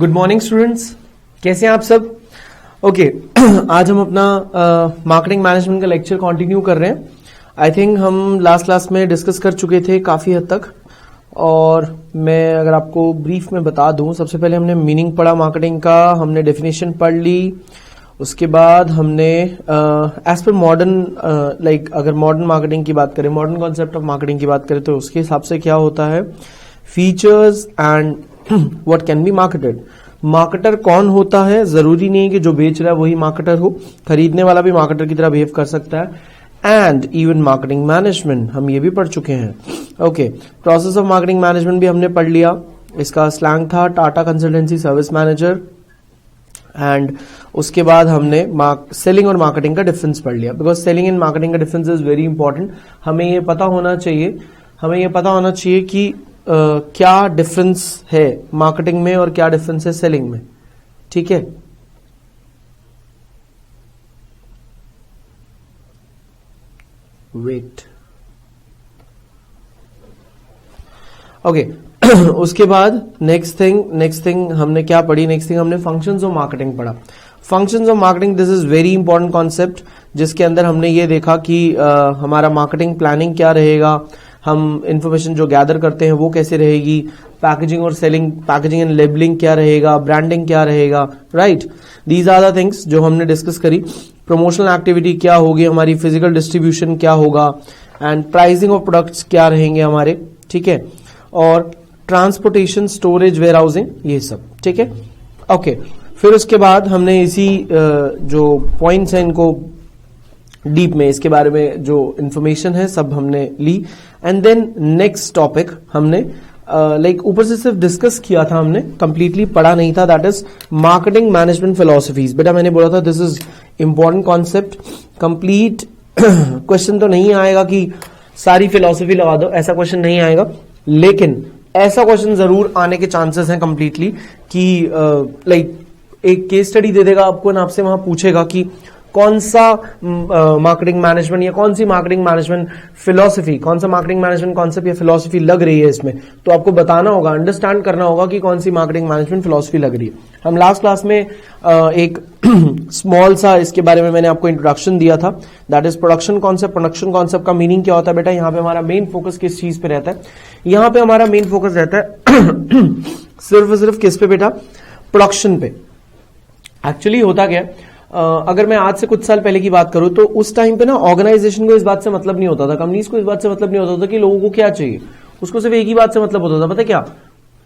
Good morning students, कैसे हैं आप सब? ओके आज हम अपना मार्केटिंग मैनेजमेंट का लेक्चर कंटिन्यू कर रहे हैं। आई थिंक हम लास्ट क्लास में डिस्कस कर चुके थे काफी हद तक, और मैं अगर आपको ब्रीफ में बता दूं, सबसे पहले हमने मीनिंग पढ़ा मार्केटिंग का, हमने डेफिनेशन पढ़ ली। उसके बाद हमने एज पर मॉडर्न अगर मॉडर्न मार्केटिंग की बात करें, मॉडर्न कॉन्सेप्ट ऑफ मार्केटिंग की बात करें, तो उसके हिसाब से क्या होता है, features and what can be marketed. Marketer कौन होता है? जरूरी नहीं है कि जो बेच रहा है वही मार्केटर हो, खरीदने वाला भी मार्केटर की तरह बिहेव कर सकता है। एंड इवन मार्केटिंग मैनेजमेंट हम ये भी पढ़ चुके हैं। Okay, process of marketing management भी हमने पढ़ लिया। इसका स्लैंग था Tata consultancy service manager. And उसके बाद हमने सेलिंग और मार्केटिंग का डिफरेंस पढ़ लिया, बिकॉज सेलिंग एंड मार्केटिंग का डिफरेंस इज वेरी इंपॉर्टेंट। हमें ये पता होना चाहिए कि क्या डिफरेंस है मार्केटिंग में और क्या डिफरेंस है सेलिंग में। ठीक है, वेट। ओके उसके बाद नेक्स्ट थिंग हमने क्या पढ़ी? नेक्स्ट थिंग हमने फंक्शंस ऑफ मार्केटिंग पढ़ा। Functions of marketing, this is very important concept, जिसके अंदर हमने ये देखा कि हमारा मार्केटिंग प्लानिंग क्या रहेगा, हम इंफॉर्मेशन जो गैदर करते हैं वो कैसे रहेगी, पैकेजिंग और सेलिंग, पैकेजिंग एंड लेबलिंग क्या रहेगा, ब्रांडिंग क्या रहेगा, right. These are the things जो हमने डिस्कस करी। प्रमोशनल एक्टिविटी क्या होगी हमारी, फिजिकल डिस्ट्रीब्यूशन क्या होगा, एंड प्राइसिंग ऑफ प्रोडक्ट्स क्या रहेंगे हमारे, ठीक है, और ट्रांसपोर्टेशन, स्टोरेज, वेयर हाउसिंग, ये सब, ठीक है। ओके, फिर उसके बाद हमने इसी जो पॉइंट्स हैं इनको डीप में, इसके बारे में जो इंफॉर्मेशन है सब हमने ली। एंड देन नेक्स्ट टॉपिक हमने ऊपर से सिर्फ डिस्कस किया था, हमने कंप्लीटली पढ़ा नहीं था, that is marketing management philosophies. बेटा मैंने बोला था this is important concept. Complete question तो नहीं आएगा कि सारी फिलॉसफी लगा दो, ऐसा क्वेश्चन नहीं आएगा, लेकिन ऐसा क्वेश्चन जरूर आने के चांसेस हैं कंप्लीटली कि एक केस स्टडी दे देगा आपको ना, आपसे वहां पूछेगा कि कौन सा मार्केटिंग मैनेजमेंट या कौन सी मार्केटिंग मैनेजमेंट फिलॉसफी, कौन सा मार्केटिंग मैनेजमेंट कॉन्सेप्ट या फिलॉसफी लग रही है इसमें, तो आपको बताना होगा, अंडरस्टैंड करना होगा कि कौन सी मार्केटिंग मैनेजमेंट फिलॉसफी लग रही है। हम लास्ट क्लास में एक स्मॉल सा इसके बारे में मैंने आपको इंट्रोडक्शन दिया था, that is production concept. Production concept का मीनिंग क्या होता है बेटा? यहाँ पे हमारा मेन फोकस किस चीज पे रहता है? यहाँ पे हमारा मेन फोकस रहता है सिर्फ और सिर्फ किस पे बेटा? प्रोडक्शन पे। एक्चुअली होता क्या, अगर मैं आज से कुछ साल पहले की बात करूं तो उस टाइम पे ना ऑर्गेनाइजेशन को इस बात से मतलब नहीं होता था, कंपनीज को इस बात से मतलब नहीं होता था कि लोगों को क्या चाहिए, उसको सिर्फ एक ही बात से मतलब होता था, पता है क्या?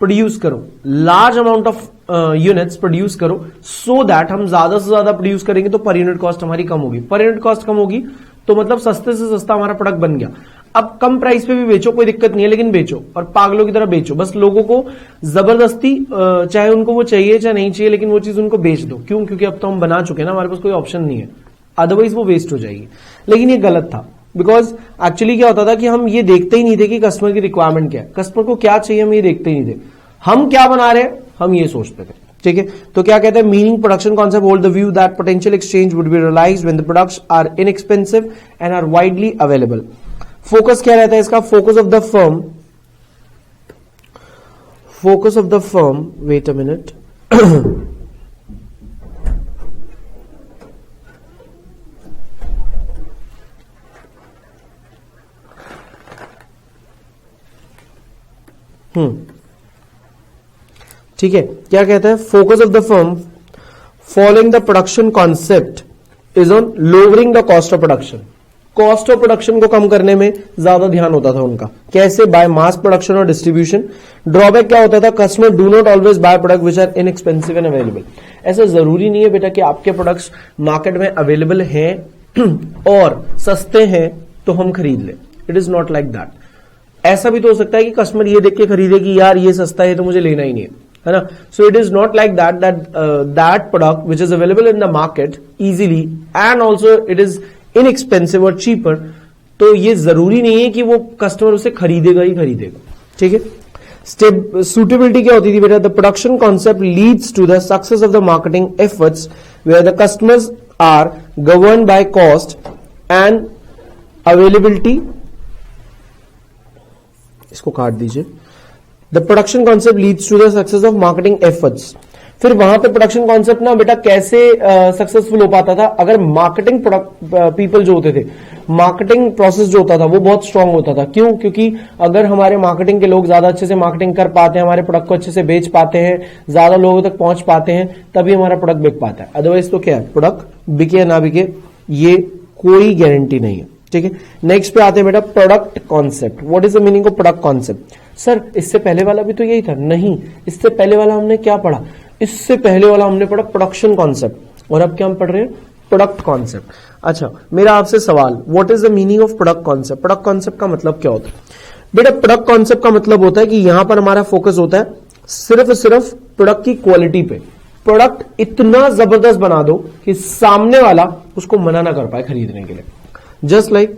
प्रोड्यूस करो, large amount of units produce करो, सो दैट हम ज्यादा से ज्यादा प्रोड्यूस करेंगे तो पर यूनिट कॉस्ट हमारी कम होगी। पर यूनिट कॉस्ट कम होगी तो मतलब सस्ते से सस्ता हमारा प्रोडक्ट बन गया। अब कम प्राइस पे भी बेचो, कोई दिक्कत नहीं है, लेकिन बेचो और पागलों की तरह बेचो, बस लोगों को जबरदस्ती, चाहे उनको वो चाहिए चाहे नहीं चाहिए, लेकिन वो चीज उनको बेच दो। क्यों? क्योंकि अब तो हम बना चुके हैं ना, हमारे पास कोई ऑप्शन नहीं है, अदरवाइज वो वेस्ट हो जाएगी। लेकिन ये गलत था, बिकॉज एक्चुअली क्या होता था कि हम ये देखते ही नहीं थे कि कस्टमर की रिक्वायरमेंट क्या है, कस्टमर को क्या चाहिए, हम ये देखते ही नहीं थे, हम क्या बना रहे हैं हम ये सोचते थे। ठीक है, तो क्या कहते हैं? Meaning production concept hold the view that potential exchange would be realised when the products are inexpensive and are widely available. Focus क्या रहता है इसका? Focus of the firm, wait a minute, ठीक है, क्या कहता है? Focus of the firm following the production concept is on lowering the cost of production. Cost of production को कम करने में ज्यादा ध्यान होता था उनका। कैसे? बाय मास प्रोडक्शन और डिस्ट्रीब्यूशन। ड्रॉबैक क्या होता था? Customer do not always buy product which are inexpensive and available. ऐसा जरूरी नहीं है बेटा कि आपके प्रोडक्ट्स मार्केट में अवेलेबल हैं और सस्ते हैं तो हम खरीद लें। It is not like that. ऐसा भी तो हो सकता है कि कस्टमर ये देख के खरीदे कि यार ये सस्ता है तो मुझे लेना ही नहीं है ना। So it is not like that product which is available in the market easily and also it is inexpensive और चीपर, तो ये जरूरी नहीं है कि वो कस्टमर उसे खरीदेगा ही खरीदेगा। ठीक है, स्टेप सुटेबिलिटी क्या होती थी बेटा? The production concept leads to the success of the marketing efforts where the customers are govern by cost and availability. इसको काट दीजिए। The production concept leads to the success of marketing efforts फिर वहां पे प्रोडक्शन कॉन्सेप्ट ना बेटा कैसे successful हो पाता था, अगर मार्केटिंग पीपल जो होते थे, मार्केटिंग प्रोसेस जो होता था वो बहुत स्ट्रांग होता था। क्यों? क्योंकि अगर हमारे मार्केटिंग के लोग ज्यादा अच्छे से मार्केटिंग कर पाते हैं, हमारे प्रोडक्ट को अच्छे से बेच पाते हैं, ज्यादा लोगों तक पहुंच पाते हैं, तभी हमारा प्रोडक्ट बिक पाता है। अदरवाइज तो क्या है, प्रोडक्ट बिके या ना बिके ये कोई गारंटी नहीं है। ठीक है, नेक्स्ट पे आते हैं बेटा product concept. What is the meaning of product concept? Sir इससे पहले वाला भी तो यही था। नहीं, इससे पहले वाला हमने क्या पढ़ा? इससे पहले वाला हमने पढ़ा प्रोडक्शन कॉन्सेप्ट, और अब क्या हम पढ़ रहे हैं? Product concept. अच्छा, मेरा आपसे सवाल, what is the meaning of product concept? Product concept का मतलब क्या होता है बेटा? प्रोडक्ट कॉन्सेप्ट का मतलब होता है कि यहां पर हमारा फोकस होता है सिर्फ प्रोडक्ट की क्वालिटी पे। प्रोडक्ट इतना जबरदस्त बना दो कि सामने वाला उसको मना ना कर पाए खरीदने के लिए। जस्ट लाइक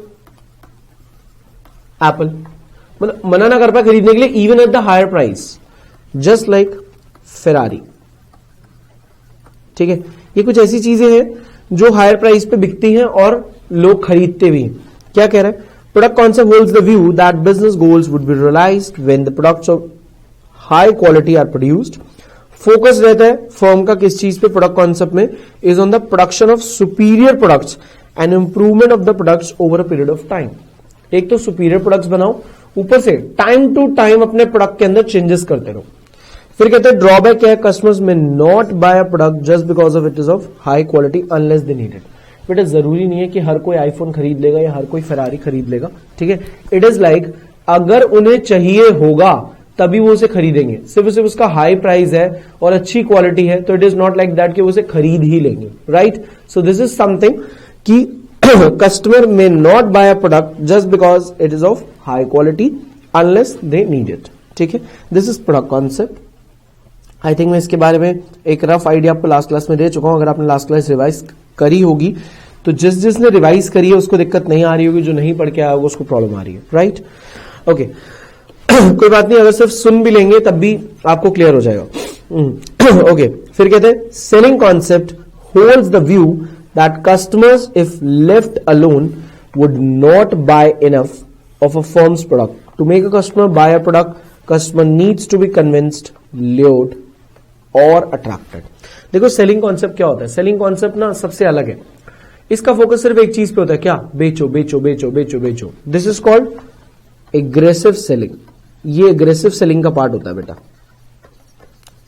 एप्पल, मतलब मना ना कर पाए खरीदने के लिए even at the higher price. Just like Ferrari. ठीक है, ये कुछ ऐसी चीजें हैं जो हायर प्राइस पे बिकती हैं और लोग खरीदते भी हैं। क्या कह रहा है? Product concept holds the view that business goals would be realised when the products of high quality are produced. Focus रहता है फर्म का किस चीज पे? प्रोडक्ट कॉन्सेप्ट में is on the production of superior products and improvement of the products over a period of time. एक तो superior products बनाओ, ऊपर से टाइम टू टाइम अपने प्रोडक्ट के अंदर चेंजेस करते रहो। फिर कहते हैं ड्रॉबैक क्या है? Customers may not buy a product just because of it is of high quality unless they need it. बेटा जरूरी नहीं है कि हर कोई आईफोन खरीद लेगा या हर कोई फेरारी खरीद लेगा। ठीक है, इट इज लाइक अगर उन्हें चाहिए होगा तभी वो उसे खरीदेंगे। सिर्फ उसका हाई प्राइस है और अच्छी क्वालिटी है तो it is not like that कि वो उसे खरीद ही लेंगे। Right, so this is something कि customer may not buy a product just because it is of high quality unless they need it. ठीक है, this is product concept. I think मैं इसके बारे में एक रफ आइडिया आपको लास्ट क्लास में दे चुका हूं। अगर आपने लास्ट क्लास रिवाइज करी होगी तो जिसने रिवाइज करी है उसको दिक्कत नहीं आ रही होगी, जो नहीं पढ़ के आया होगा उसको प्रॉब्लम आ रही है। राइट, ओके, कोई बात नहीं, अगर सिर्फ सुन भी लेंगे तब भी आपको क्लियर हो जाएगा। ओके, फिर कहते हैं selling concept holds the view that customers if left alone would not buy enough of a firm's product. To make a customer buy a product, customer needs to be convinced, lured और attracted. देखो selling concept क्या होता है? Selling concept ना सबसे अलग है। इसका फोकस सिर्फ एक चीज पे होता है, क्या? बेचो बेचो बेचो बेचो बेचो। This is called aggressive selling. ये एग्रेसिव सेलिंग का पार्ट होता है बेटा।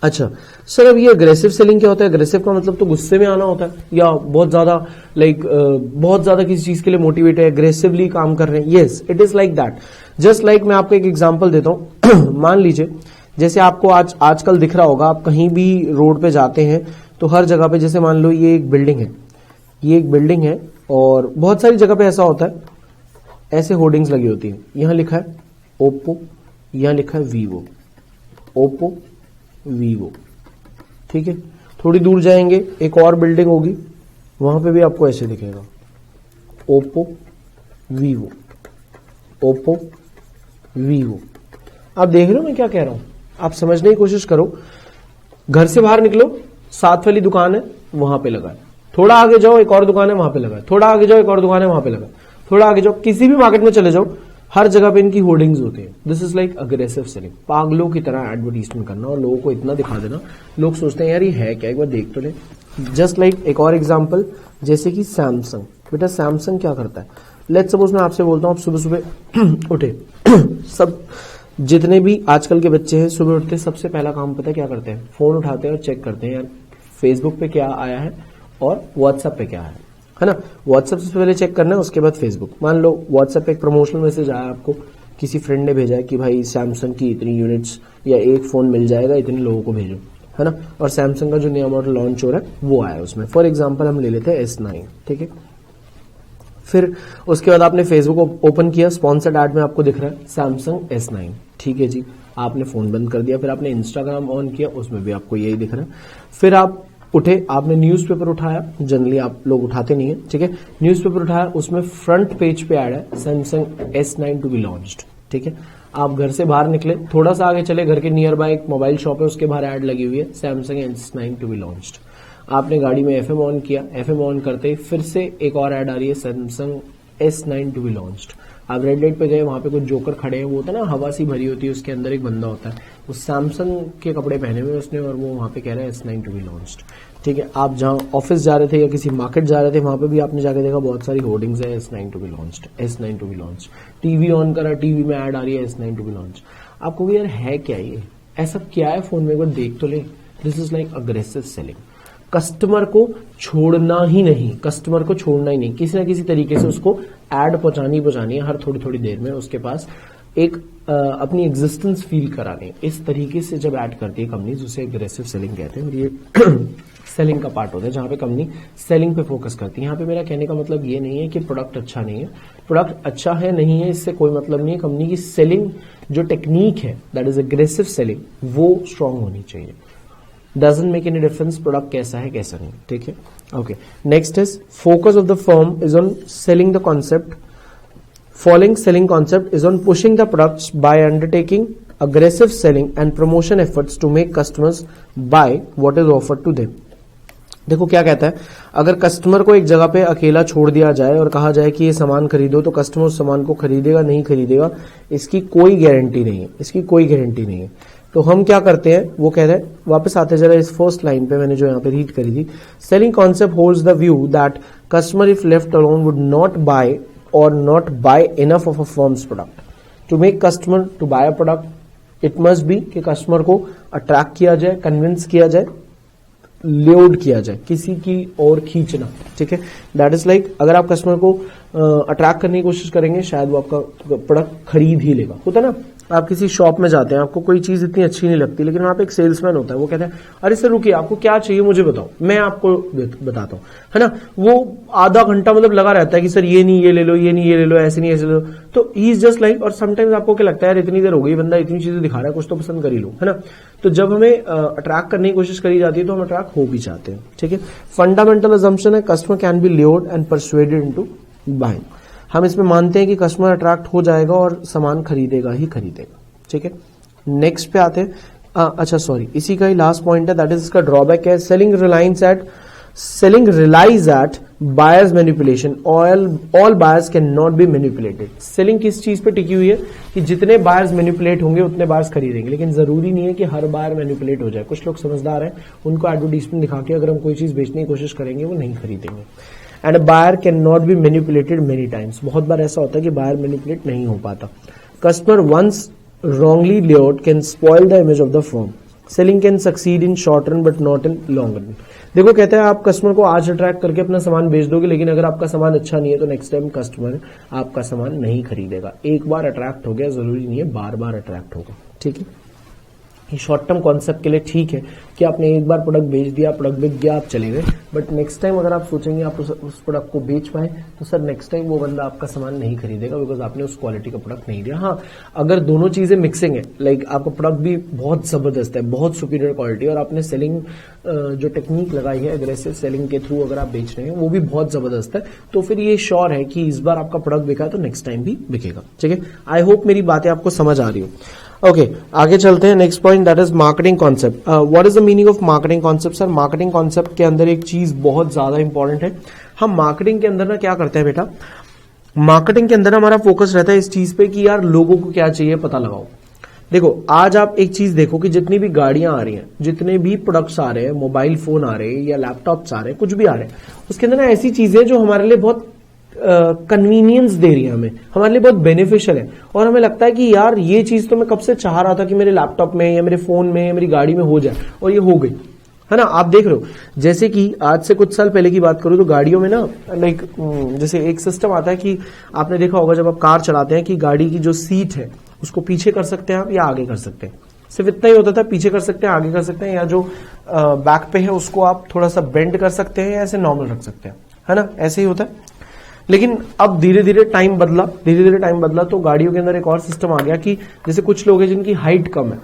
अच्छा सर, अब ये अग्रेसिव सेलिंग क्या होता है? अग्रेसिव का मतलब तो गुस्से में आना होता है, या बहुत ज्यादा बहुत ज्यादा किसी चीज के लिए मोटिवेट है, अग्रेसिवली काम कर रहे हैं। Yes, it is like that. Just like मैं आपको एक एग्जांपल देता हूं। मान लीजिए जैसे आपको आजकल दिख रहा होगा, आप कहीं भी रोड पे जाते हैं तो हर जगह पे, जैसे मान लो ये एक बिल्डिंग है, ये एक बिल्डिंग है और बहुत सारी जगह पे ऐसा होता है, ऐसे होर्डिंग्स लगी होती है। यहां लिखा है ओप्पो, यहां लिखा है वीवो, ओप्पो वीवो। ठीक है, थोड़ी दूर जाएंगे एक और बिल्डिंग होगी, वहां पे भी आपको ऐसे दिखेगा ओप्पो वीवो, ओप्पो वीवो। आप देख रहे हो मैं क्या कह रहा हूं? आप समझने की कोशिश करो। घर से बाहर निकलो, साथ वाली दुकान है वहां पे लगा है, थोड़ा आगे जाओ एक और दुकान है वहां पे लगा है, थोड़ा आगे जाओ एक और दुकान है वहां पे लगा है, थोड़ा आगे जाओ, किसी भी मार्केट में चले जाओ, हर जगह पे इनकी होर्डिंग्स होती है। This is like aggressive selling. पागलों की तरह एडवर्टीजमेंट करना और लोगों को इतना दिखा देना, लोग सोचते हैं यार ये है क्या, एक बार देख तो ले। जस्ट लाइक एक और एग्जाम्पल, जैसे कि सैमसंग। बेटा सैमसंग क्या करता है? लेट्स सपोज मैं आपसे बोलता हूं आप सुबह सुबह उठे सब जितने भी आजकल के बच्चे हैं सुबह उठते सबसे पहला काम पता है क्या करते हैं? फोन उठाते हैं और चेक करते हैं यार फेसबुक पे क्या आया है और व्हाट्सएप पे क्या है ना? व्हाट्सएप से पहले चेक करना है, उसके बाद फेसबुक। मान लो व्हाट्सएप पे एक प्रमोशनल मैसेज आया आपको, किसी फ्रेंड ने भेजा है कि भाई सैमसंग की इतनी यूनिट्स या एक फोन मिल जाएगा, इतने लोगों को भेजो, है ना? और सैमसंग का जो नया मॉडल लॉन्च हो रहा है वो आया उसमें। फॉर एग्जाम्पल हम ले लेते हैं S9। ठीक है, फिर उसके बाद आपने फेसबुक ओपन किया, स्पॉन्सर्ड ऐड में आपको दिख रहा है सैमसंग S9। ठीक है जी, आपने फोन बंद कर दिया। फिर आपने इंस्टाग्राम ऑन किया, उसमें भी आपको यही दिख रहा है। फिर आप उठे, आपने न्यूज़पेपर उठाया, जनरली आप लोग उठाते नहीं है, ठीक है, न्यूज़पेपर उठाया, उसमें फ्रंट पेज पे ऐड है Samsung S9 to be launched. ठीक है, आप घर से बाहर निकले, थोड़ा सा आगे चले, घर के नियर बाय एक मोबाइल शॉप है, उसके बाहर ऐड लगी हुई है Samsung S9 to be launched. आपने गाड़ी में FM ऑन किया, FM ऑन करते ही फिर से एक और ऐड आ रही है Samsung S9 to be launched. आप रेड लाइट पे गए, वहां पे कुछ जोकर खड़े हैं, वो होता है ना हवा सी भरी होती है, उसके अंदर एक बंदा होता है, वो सैमसंग के कपड़े पहने हुए उसने, और वो वहां पे कह रहा है S9 टू बी लॉन्च्ड। ठीक है, आप जहां ऑफिस जा रहे थे या किसी मार्केट जा रहे थे, वहां पे भी आपने जाके देखा बहुत सारी होर्डिंग्स है S9 to be launched, S9 to be launched. TV on करा, टीवी में ऐड आ रही है S9 टू बी लॉन्च्ड। आपको भी यार है क्या ये, ऐसा क्या है फोन में, एक बार देख तो ले। This is like aggressive selling. Customer को छोड़ना ही नहीं, कस्टमर को छोड़ना ही नहीं, किसी ना किसी तरीके से उसको ऐड पहुंचानी है हर थोड़ी थोड़ी देर में, उसके पास एक अपनी एग्जिस्टेंस फील करानी है। इस तरीके से जब ऐड करती है कंपनी, उसे एग्रेसिव सेलिंग कहते हैं, और ये सेलिंग का पार्ट होता है जहां पे कंपनी सेलिंग पे फोकस करती है। यहाँ पे मेरा कहने का मतलब ये नहीं है कि प्रोडक्ट अच्छा नहीं है, प्रोडक्ट अच्छा है नहीं है इससे कोई मतलब नहीं है, कंपनी की सेलिंग जो टेक्निक है दैट इज एग्रेसिव सेलिंग, वो स्ट्रांग होनी चाहिए। Doesn't make any difference product कैसा है कैसा नहीं। ठीक है, okay. Next is focus of the firm is on selling the concept. Following selling concept is on pushing the products by undertaking aggressive selling and promotion efforts to make customers buy what is offered to them. देखो क्या कहता है, अगर customer को एक जगह पे अकेला छोड़ दिया जाए और कहा जाए कि ये सामान खरीदो, तो कस्टमर उस सामान को खरीदेगा नहीं खरीदेगा, इसकी कोई गारंटी नहीं है, इसकी कोई गारंटी नहीं है। तो हम क्या करते हैं, वो कह रहे हैं, वापस आते जरा इस फर्स्ट लाइन पे मैंने जो यहाँ पे रीड करी थी, selling concept holds the view that customer if left alone would not buy or not buy enough of a firm's product. To make customer to buy a product, it must be कि customer को attract किया जाए, convince किया जाए, load किया जाए, किसी की और खींचना। ठीक है, दैट इज लाइक अगर आप कस्टमर को अट्रैक्ट करने की कोशिश करेंगे, शायद वो आपका प्रोडक्ट खरीद ही लेगा। होता है ना, आप किसी शॉप में जाते हैं, आपको कोई चीज इतनी अच्छी नहीं लगती, लेकिन वहां पे एक सेल्समैन होता है, वो कहता है अरे सर रुकिए, आपको क्या चाहिए मुझे बताओ, मैं आपको बताता हूँ, है ना। वो आधा घंटा मतलब लगा रहता है कि सर ये नहीं ये ले लो, ये नहीं ये ले लो, ऐसे नहीं ऐसे ले लो। तो ही इज जस्ट लाइक, और समटाइम्स आपको क्या लगता है, यार इतनी देर हो गई, बंदा इतनी चीजें दिखा रहा है, कुछ तो पसंद कर ही लो, है ना। तो जब हमें अट्रैक्ट करने की कोशिश करी जाती है तो हम अट्रैक्ट हो भी जाते हैं। ठीक है, फंडामेंटल अजम्पशन है customer can be lured and persuaded into buying. हम इसमें मानते हैं कि कस्टमर अट्रैक्ट हो जाएगा और सामान खरीदेगा ही खरीदेगा। ठीक है, नेक्स्ट पे आते हैं। अच्छा सॉरी, इसी का ही लास्ट पॉइंट है, दैट इज इसका ड्रॉबैक है, selling relies eight buyers manipulation, all buyers can not be manipulated. Selling किस चीज पे टिकी हुई है कि जितने बायर्स मैनिपुलेट होंगे उतने बायर्स खरीदेंगे, लेकिन जरूरी नहीं है कि हर बायर मैनिपुलेट हो जाए। कुछ लोग समझदार हैं, उनको एडवर्टीजमेंट दिखा के अगर हम कोई चीज बेचने की कोशिश करेंगे वो नहीं खरीदेंगे। And a buyer can not be manipulated many times, बहुत बार ऐसा होता है कि बायर मैनिपुलेट नहीं हो पाता। Customer once wrongly lured can spoil the image of the firm. Selling can succeed in short run but not in long run. देखो कहते हैं आप कस्टमर को आज अट्रैक्ट करके अपना सामान बेच दोगे, लेकिन अगर आपका सामान अच्छा नहीं है तो नेक्स्ट टाइम कस्टमर आपका सामान नहीं खरीदेगा। एक बार अट्रैक्ट हो गया, जरूरी नहीं है बार बार अट्रैक्ट होगा। ठीक है, ये शॉर्ट टर्म कॉन्सेप्ट के लिए ठीक है कि आपने एक बार प्रोडक्ट बेच दिया, प्रोडक्ट बिक गया, आप चले गए, बट नेक्स्ट टाइम अगर आप सोचेंगे आप उस प्रोडक्ट को बेच पाए तो सर नेक्स्ट टाइम वो बंदा आपका सामान नहीं खरीदेगा, बिकॉज आपने उस क्वालिटी का प्रोडक्ट नहीं दिया। हाँ, अगर दोनों चीजें मिक्सिंग है, लाइक आपका प्रोडक्ट भी बहुत जबरदस्त है, बहुत सुपीरियर क्वालिटी, और आपने सेलिंग जो टेक्निक लगाई है एग्रेसिव सेलिंग के थ्रू अगर आप बेच रहे हैं वो भी बहुत जबरदस्त है, तो फिर ये श्योर है कि इस बार आपका प्रोडक्ट बिका तो नेक्स्ट टाइम भी बिकेगा। ठीक है, आई होप मेरी बातें आपको समझ आ रही हो। ओके, आगे चलते हैं। Next point that is marketing concept. What is the meaning of marketing concept? Sir marketing concept के अंदर एक चीज बहुत ज्यादा इंपॉर्टेंट है। हम मार्केटिंग के अंदर ना क्या करते हैं बेटा, मार्केटिंग के अंदर हमारा फोकस रहता है इस चीज पे कि यार लोगों को क्या चाहिए पता लगाओ। देखो आज आप एक चीज देखो कि जितनी भी गाड़ियां आ रही हैं, जितने भी प्रोडक्ट्स आ रहे हैं, मोबाइल फोन आ रहे हैं या लैपटॉप्स आ रहे हैं, कुछ भी आ रहे हैं, उसके अंदर ना ऐसी चीजें जो हमारे लिए बहुत कन्वीनियंस दे रही है, हमारे लिए बहुत बेनिफिशियल है, और हमें लगता है कि यार ये चीज तो मैं कब से चाह रहा था कि मेरे लैपटॉप में या मेरे फोन में या मेरी गाड़ी में हो जाए, और ये हो गई, है ना। आप देख रहे हो, जैसे कि आज से कुछ साल पहले की बात करूं तो गाड़ियों में ना लाइक जैसे एक सिस्टम आता है कि आपने देखा होगा जब आप कार चलाते हैं कि गाड़ी की जो सीट है उसको पीछे कर सकते हैं आप या आगे कर सकते हैं। सिर्फ इतना ही होता था, पीछे कर सकते हैं, आगे कर सकते हैं, या जो बैक पे है उसको आप थोड़ा सा बेंड कर सकते हैं या ऐसे नॉर्मल रख सकते हैं, है ना, ऐसे ही होता है। लेकिन अब धीरे धीरे टाइम बदला तो गाड़ियों के अंदर एक और सिस्टम आ गया कि जैसे कुछ लोग हैं जिनकी हाइट कम है,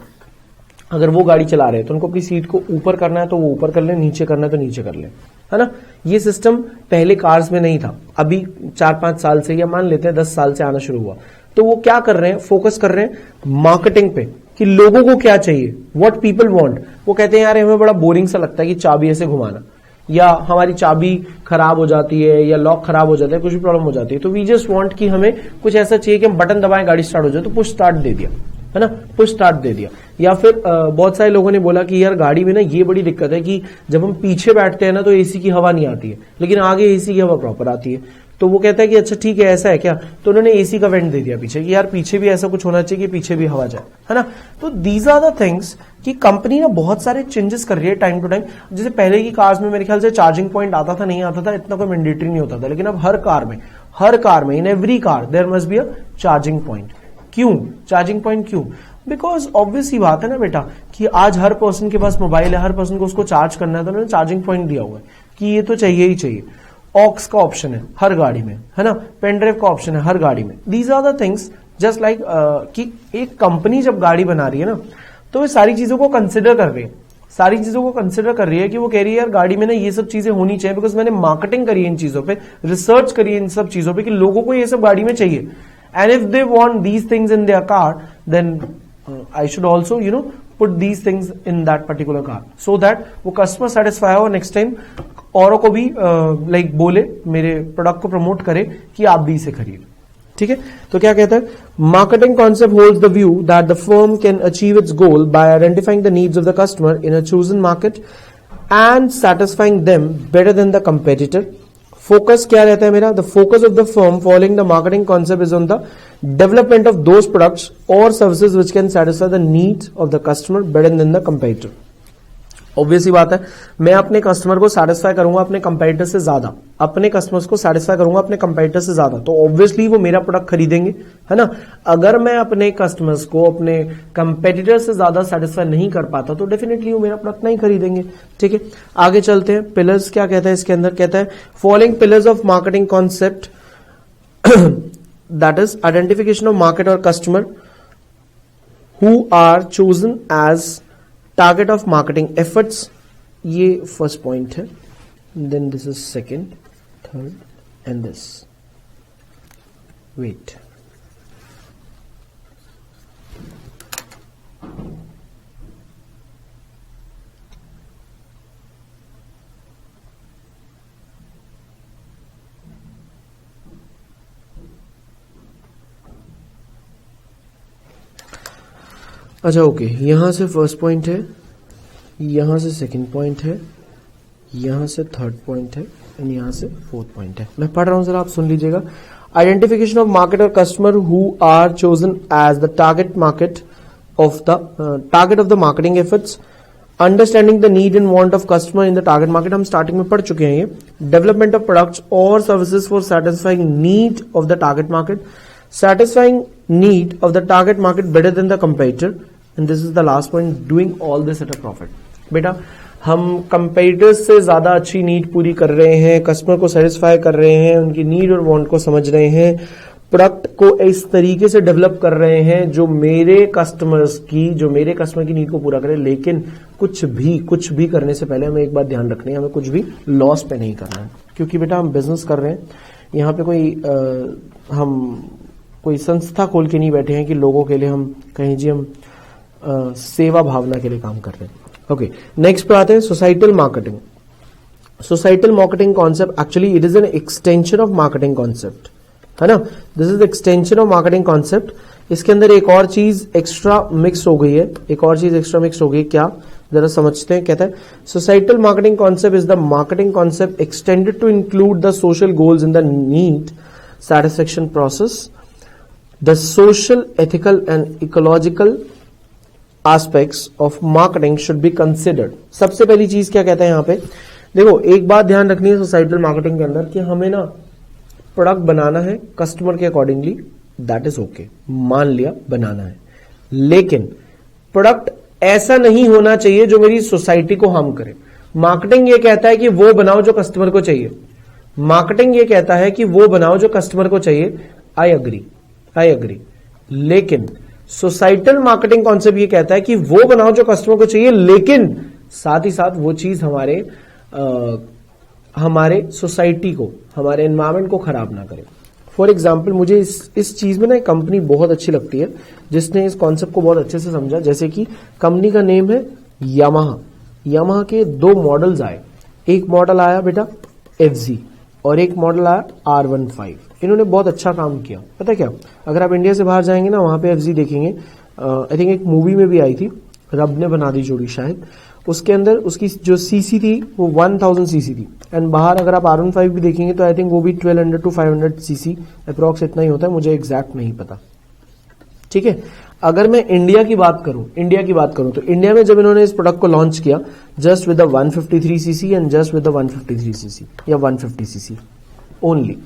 अगर वो गाड़ी चला रहे हैं तो उनको अपनी सीट को ऊपर करना है तो वो ऊपर कर ले, नीचे करना है तो नीचे कर ले, है ना। ये सिस्टम पहले कार्स में नहीं था, अभी 4-5 साल से या मान लेते हैं 10 साल से आना शुरू हुआ। तो वो क्या कर रहे हैं, फोकस कर रहे हैं मार्केटिंग पे कि लोगों को क्या चाहिए, व्हाट पीपल वांट। वो कहते हैं यार हमें बड़ा बोरिंग सा लगता है कि चाबी ऐसे घुमाना, या हमारी चाबी खराब हो जाती है या लॉक खराब हो जाता है, कुछ भी प्रॉब्लम हो जाती है, तो वी जस्ट वांट कि हमें कुछ ऐसा चाहिए कि हम बटन दबाएं गाड़ी स्टार्ट हो जाए, तो पुश स्टार्ट दे दिया, है ना, पुश स्टार्ट दे दिया। या फिर बहुत सारे लोगों ने बोला कि यार गाड़ी में ना ये बड़ी दिक्कत है कि जब हम पीछे बैठते हैं ना तो एसी की हवा नहीं आती है, लेकिन आगे एसी की हवा प्रॉपर आती है। तो वो कहता है कि अच्छा ठीक है ऐसा है क्या, तो उन्होंने एसी का वेंट दे दिया पीछे कि यार पीछे भी ऐसा कुछ होना चाहिए कि पीछे भी हवा जाए, है ना। तो दीज आर द थिंग्स कि कंपनी ना बहुत सारे चेंजेस कर रही है टाइम टू टाइम। जैसे पहले की कार्स में मेरे ख्याल से चार्जिंग पॉइंट आता था, नहीं आता था, इतना कोई मैंडेटरी नहीं होता था, लेकिन अब हर कार में in every car there must be a charging point. क्यों चार्जिंग पॉइंट, क्यों? बिकॉज ऑब्वियस ही बात है ना बेटा कि आज हर पर्सन के पास मोबाइल है, हर पर्सन को उसको चार्ज करना है, तो उन्होंने चार्जिंग पॉइंट दिया हुआ है कि ये तो चाहिए ही चाहिए। ऑक्स का ऑप्शन है हर गाड़ी में, है ना, पेनड्राइव का ऑप्शन है हर गाड़ी में। These are the things just like कि एक कंपनी जब गाड़ी बना रही है ना तो वे सारी चीजों को कंसिडर कर रही है, सारी चीजों को कंसिडर कर रही है कि वो कह रही है यार गाड़ी में ना ये सब चीजें होनी चाहिए, बिकॉज मैंने मार्केटिंग करी है इन चीजों पे, रिसर्च करी है इन सब चीजों पे कि लोगों को ये सब गाड़ी में चाहिए। And if they want these things in their car then I should also put these things in that particular car so that वो कस्टमर सेटिस्फाई हो, नेक्स्ट टाइम औरों को भी लाइक बोले, मेरे प्रोडक्ट को प्रमोट करे कि आप भी इसे खरीदें। ठीक है, तो क्या कहता है, marketing concept holds the view that the firm can achieve its goal by identifying the needs of the customer in a chosen market and satisfying them better than the competitor. फोकस क्या रहता है मेरा, the focus of the firm following the marketing concept is on the development of those products और services which can satisfy the needs of the customer better than the competitor. Obvious ही बात है, मैं अपने कस्टमर को satisfy करूंगा अपने competitor से ज्यादा, अपने कस्टमर्स को सैटिस्फाई करूंगा अपने कंपेटिटर से ज्यादा, तो ऑब्वियसली वो मेरा प्रोडक्ट खरीदेंगे, है ना। अगर मैं अपने कस्टमर्स को अपने कंपेटिटर से ज्यादा सैटिस्फाई नहीं कर पाता तो डेफिनेटली वो मेरा प्रोडक्ट नहीं खरीदेंगे। ठीक है, आगे चलते हैं। पिलर्स क्या कहता है इसके अंदर, कहता है following pillars of marketing concept that is identification of market और customer who are chosen as target of marketing efforts, ये फर्स्ट पॉइंट है, then this is second, third and this wait. अच्छा ओके, यहां से फर्स्ट पॉइंट है, यहां से second point है, यहां से थर्ड पॉइंट है एंड यहां से फोर्थ पॉइंट है। मैं पढ़ रहा हूं जरा, आप सुन लीजिएगा। आइडेंटिफिकेशन ऑफ मार्केट और customer who are chosen as the target market of the marketing efforts, understanding the need and want of customer in the target market, हम स्टार्टिंग में पढ़ चुके हैं ये। डेवलपमेंट ऑफ प्रोडक्ट्स और services for satisfying need of the target market, satisfying need of the target market better than the competitor, and this is the last point, doing all this at a profit। बेटा हम competitors से ज्यादा अच्छी need पूरी कर रहे हैं, customer को सेटिस्फाई कर रहे हैं, उनकी नीड और वांट को समझ रहे हैं, प्रोडक्ट को इस तरीके से डेवलप कर रहे हैं जो मेरे कस्टमर की नीड को पूरा करे। लेकिन कुछ भी करने से पहले हमें एक बात ध्यान रखनी है, हमें कुछ भी लॉस पे नहीं करना है, क्योंकि बेटा हम बिजनेस कर रहे हैं, यहाँ पे कोई संस्था खोल के नहीं बैठे हैं कि लोगों के लिए हम कहीं जी हम सेवा भावना के लिए काम कर रहे हैं। ओके, नेक्स्ट पे आते हैं societal marketing. Societal marketing concept actually it is an extension of marketing concept, है ना, this is extension of marketing concept. इसके अंदर एक और चीज एक्स्ट्रा मिक्स हो गई है, क्या जरा समझते हैं। कहता है societal marketing concept is the marketing concept extended to include the social goals in the need satisfaction process, the social, ethical and ecological aspects of marketing should be considered। सबसे पहली चीज क्या कहता है यहाँ पे, देखो एक बात ध्यान रखनी है सोसाइटल मार्केटिंग के अंदर कि हमें ना प्रोडक्ट बनाना है कस्टमर के अकॉर्डिंगली, दैट इज ओके, मान लिया बनाना है, लेकिन प्रोडक्ट ऐसा नहीं होना चाहिए जो मेरी सोसाइटी को हार्म करे। मार्केटिंग ये कहता है कि वो बनाओ जो कस्टमर को चाहिए, मार्केटिंग ये कहता है कि वो बनाओ जो कस्टमर को चाहिए। आई अग्री, लेकिन सोसाइटल मार्केटिंग कॉन्सेप्ट ये कहता है कि वो बनाओ जो कस्टमर को चाहिए, लेकिन साथ ही साथ वो चीज हमारे सोसाइटी को, हमारे एनवायरमेंट को खराब ना करे। फॉर एग्जाम्पल मुझे इस चीज में ना एक कंपनी बहुत अच्छी लगती है जिसने इस कॉन्सेप्ट को बहुत अच्छे से समझा। जैसे कि कंपनी का नेम है यामाहा। यामाहा के 2 मॉडल्स आए, एक मॉडल आया बेटा FZ और एक मॉडल आया R15। इन्होंने बहुत अच्छा काम किया। पता क्या, अगर आप इंडिया से बाहर जाएंगे ना, वहां पे FZ देखेंगे, आई थिंक एक मूवी में भी आई थी, रब ने बना दी जोड़ी शायद, उसके अंदर उसकी जो सीसी थी वो 1000 सीसी थी। एंड बाहर अगर आप R15 भी देखेंगे तो आई थिंक वो भी 1200 to 500 सीसी अप्रॉक्स इतना ही होता है, मुझे एग्जैक्ट नहीं पता। ठीक है, अगर मैं इंडिया की बात करूं तो इंडिया में जब इन्होंने इस प्रोडक्ट को लॉन्च किया, just with the 153 CC and just with the 153 CC या 150 सीसी ओनली।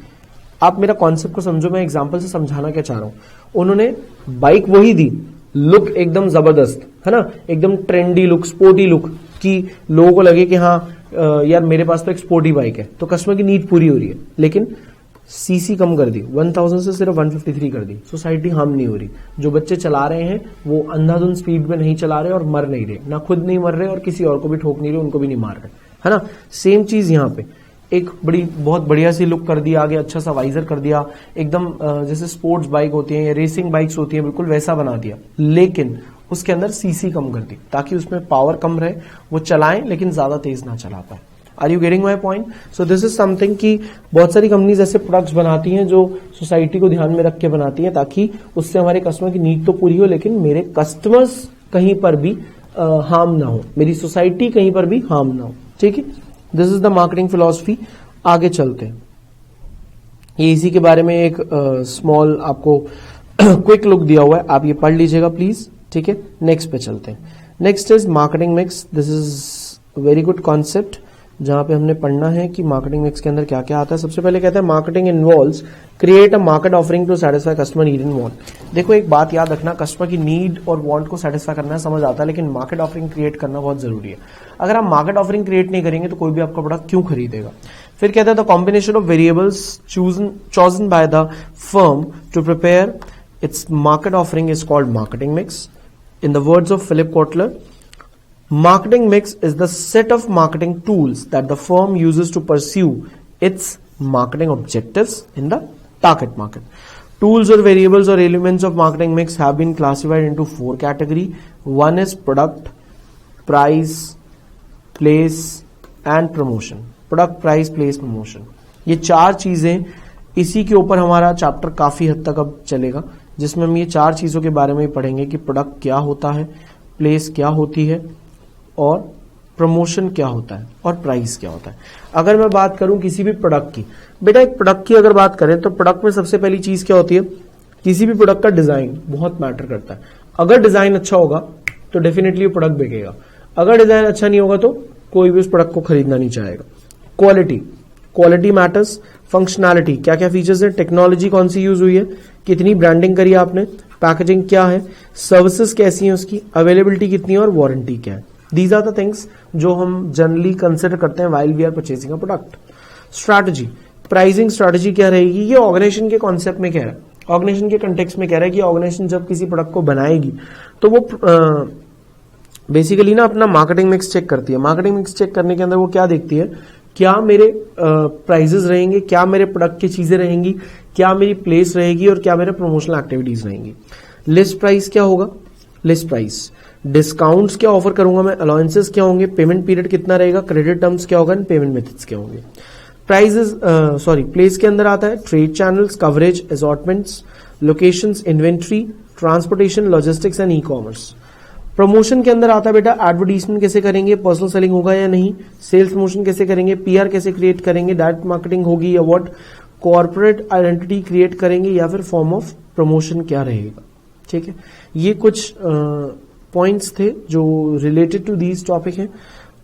आप मेरा कॉन्सेप्ट को समझो, मैं एग्जांपल से समझाना क्या चाह रहा हूं। उन्होंने बाइक वही दी, लुक एकदम जबरदस्त है ना, एकदम ट्रेंडी लुक, स्पोर्टी लुक, कि लोगों को लगे कि हाँ यार मेरे पास तो एक स्पोर्टी बाइक है, तो कस्टमर की नीड पूरी हो रही है। लेकिन सीसी कम कर दी, 1000 से सिर्फ 153 कर दी, सोसाइटी हार्म नहीं हो रही। जो बच्चे चला रहे हैं वो अंधाधुंध स्पीड में नहीं चला रहे और मर नहीं रहे, ना खुद नहीं मर रहे और किसी और को भी ठोक नहीं रहे, उनको भी नहीं मार रहे, है ना। सेम चीज यहाँ पे एक बहुत बढ़िया सी लुक कर दिया, आगे अच्छा सा वाइजर कर दिया, एकदम जैसे स्पोर्ट्स बाइक होती है या रेसिंग बाइक्स होती है, बिल्कुल वैसा बना दिया। लेकिन उसके अंदर सीसी कम कर दी ताकि उसमें पावर कम रहे, वो चलाएं लेकिन ज्यादा तेज ना चला पाए। Are you getting my point? So this is something कि बहुत सारी कंपनीज ऐसे प्रोडक्ट्स बनाती हैं जो सोसाइटी को ध्यान में रख के बनाती हैं, ताकि उससे हमारे कस्टमर की नीड तो पूरी हो लेकिन मेरे कस्टमर्स कहीं पर भी हार्म ना हो, मेरी सोसाइटी कहीं पर भी हार्म ना हो। ठीक है, this is the marketing philosophy. आगे चलते हैं, ये इसी के बारे में एक स्मॉल आपको क्विक लुक दिया हुआ है, आप ये पढ़ लीजिएगा प्लीज। ठीक है, नेक्स्ट पे चलते हैं। Next is marketing mix. This is very good concept जहां पे हमने पढ़ना है कि मार्केटिंग मिक्स के अंदर क्या क्या आता है। सबसे पहले कहता है marketing involves create a market offering to satisfy customer need and want. देखो एक बात याद रखना, कस्टमर की नीड और वांट को सेटिस्फाई करना समझ आता है, लेकिन मार्केट ऑफरिंग क्रिएट करना बहुत जरूरी है। अगर आप मार्केट ऑफरिंग क्रिएट नहीं करेंगे तो कोई भी आपका प्रोडक्ट क्यों खरीदेगा। फिर कहता है the combination of variables chosen by the firm to prepare its market offering is called marketing mix. In the words of Philip Kotler, marketing mix is the set of marketing tools that the firm uses to pursue its marketing objectives in the target market. Tools or variables or elements of marketing mix have been classified into 4 categories. One is product, price, place and promotion. Product, price, place, promotion. ये 4 चीजें, इसी के ऊपर हमारा chapter काफी हद तक अब चलेगा, जिसमें हम ये 4 चीजों के बारे में पढ़ेंगे कि प्रोडक्ट क्या होता है, प्लेस क्या होती है और प्रमोशन क्या होता है और प्राइस क्या होता है। अगर मैं बात करूं किसी भी प्रोडक्ट की, बेटा एक प्रोडक्ट की अगर बात करें तो प्रोडक्ट में सबसे पहली चीज क्या होती है, किसी भी प्रोडक्ट का डिजाइन बहुत मैटर करता है। अगर डिजाइन अच्छा होगा तो डेफिनेटली वो प्रोडक्ट बिकेगा, अगर डिजाइन अच्छा नहीं होगा तो कोई भी उस प्रोडक्ट को खरीदना नहीं चाहेगा। क्वालिटी मैटर्स, फंक्शनैलिटी, क्या क्या फीचर्स है, टेक्नोलॉजी कौन सी यूज हुई है, कितनी ब्रांडिंग करी आपने, पैकेजिंग क्या है, सर्विसेज कैसी है उसकी, अवेलेबिलिटी कितनी है और वारंटी क्या है। दीज आर द थिंग्स जो हम जनरली कंसिडर करते हैं while we are purchasing a product. Strategy, pricing strategy क्या रहेगी, ये ऑर्गेनाइजेशन के कॉन्सेप्ट में कह रहा है, ऑर्गेनाइजेशन के कंटेक्स्ट में कह रहा है कि ऑर्गेनाइजेशन जब किसी प्रोडक्ट को बनाएगी तो वो बेसिकली ना अपना मार्केटिंग मिक्स चेक करती है। मार्केटिंग मिक्स चेक करने के अंदर वो क्या देखती है, क्या मेरे प्राइजेस रहेंगे, क्या मेरे प्रोडक्ट की चीजें रहेंगी, क्या मेरी प्लेस रहेगी और क्या मेरे प्रमोशनल एक्टिविटीज रहेंगी। लिस्ट प्राइस क्या होगा, लिस्ट प्राइस, डिस्काउंट्स क्या ऑफर करूंगा मैं, अलाउंसेस क्या होंगे, पेमेंट पीरियड कितना रहेगा, क्रेडिट टर्म्स क्या होगा, पेमेंट मेथड्स क्या होंगे। प्राइजेस प्लेस के अंदर आता है trade channels, coverage, assortments, locations, inventory, transportation, logistics and e commerce. Promotion के अंदर आता है बेटा एडवर्टीजमेंट कैसे करेंगे, पर्सनल सेलिंग होगा या नहीं, सेल्स प्रमोशन कैसे करेंगे, पीआर कैसे क्रिएट करेंगे, डायरेक्ट मार्केटिंग होगी या व्हाट, कॉर्पोरेट आइडेंटिटी क्रिएट करेंगे या फिर फॉर्म ऑफ प्रमोशन क्या रहेगा। ठीक है, ये कुछ पॉइंट्स थे जो रिलेटेड टू दीज टॉपिक हैं।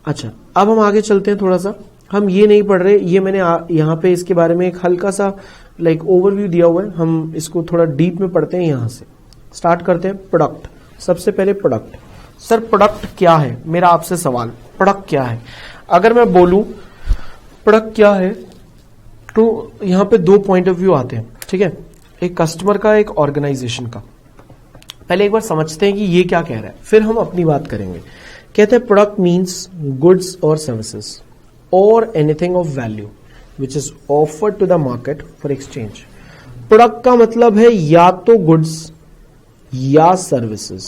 अच्छा, अब हम आगे चलते हैं थोड़ा सा, हम ये नहीं पढ़ रहे, ये मैंने यहाँ पे इसके बारे में एक हल्का सा लाइक ओवरव्यू दिया हुआ है, हम इसको थोड़ा डीप में पढ़ते हैं। यहां से स्टार्ट करते हैं। प्रोडक्ट, सबसे पहले प्रोडक्ट। सर प्रोडक्ट क्या है, मेरा आपसे सवाल, प्रोडक्ट क्या है। अगर मैं बोलूं प्रोडक्ट क्या है तो यहां पे 2 पॉइंट ऑफ व्यू आते हैं। ठीक है, एक कस्टमर का, एक ऑर्गेनाइजेशन का। पहले एक बार समझते हैं कि ये क्या कह रहा है, फिर हम अपनी बात करेंगे। कहते हैं प्रोडक्ट मीन्स गुड्स और सर्विसेज और anything of value which is offered to the market for exchange. Product का मतलब है या तो गुड्स या सर्विसेज।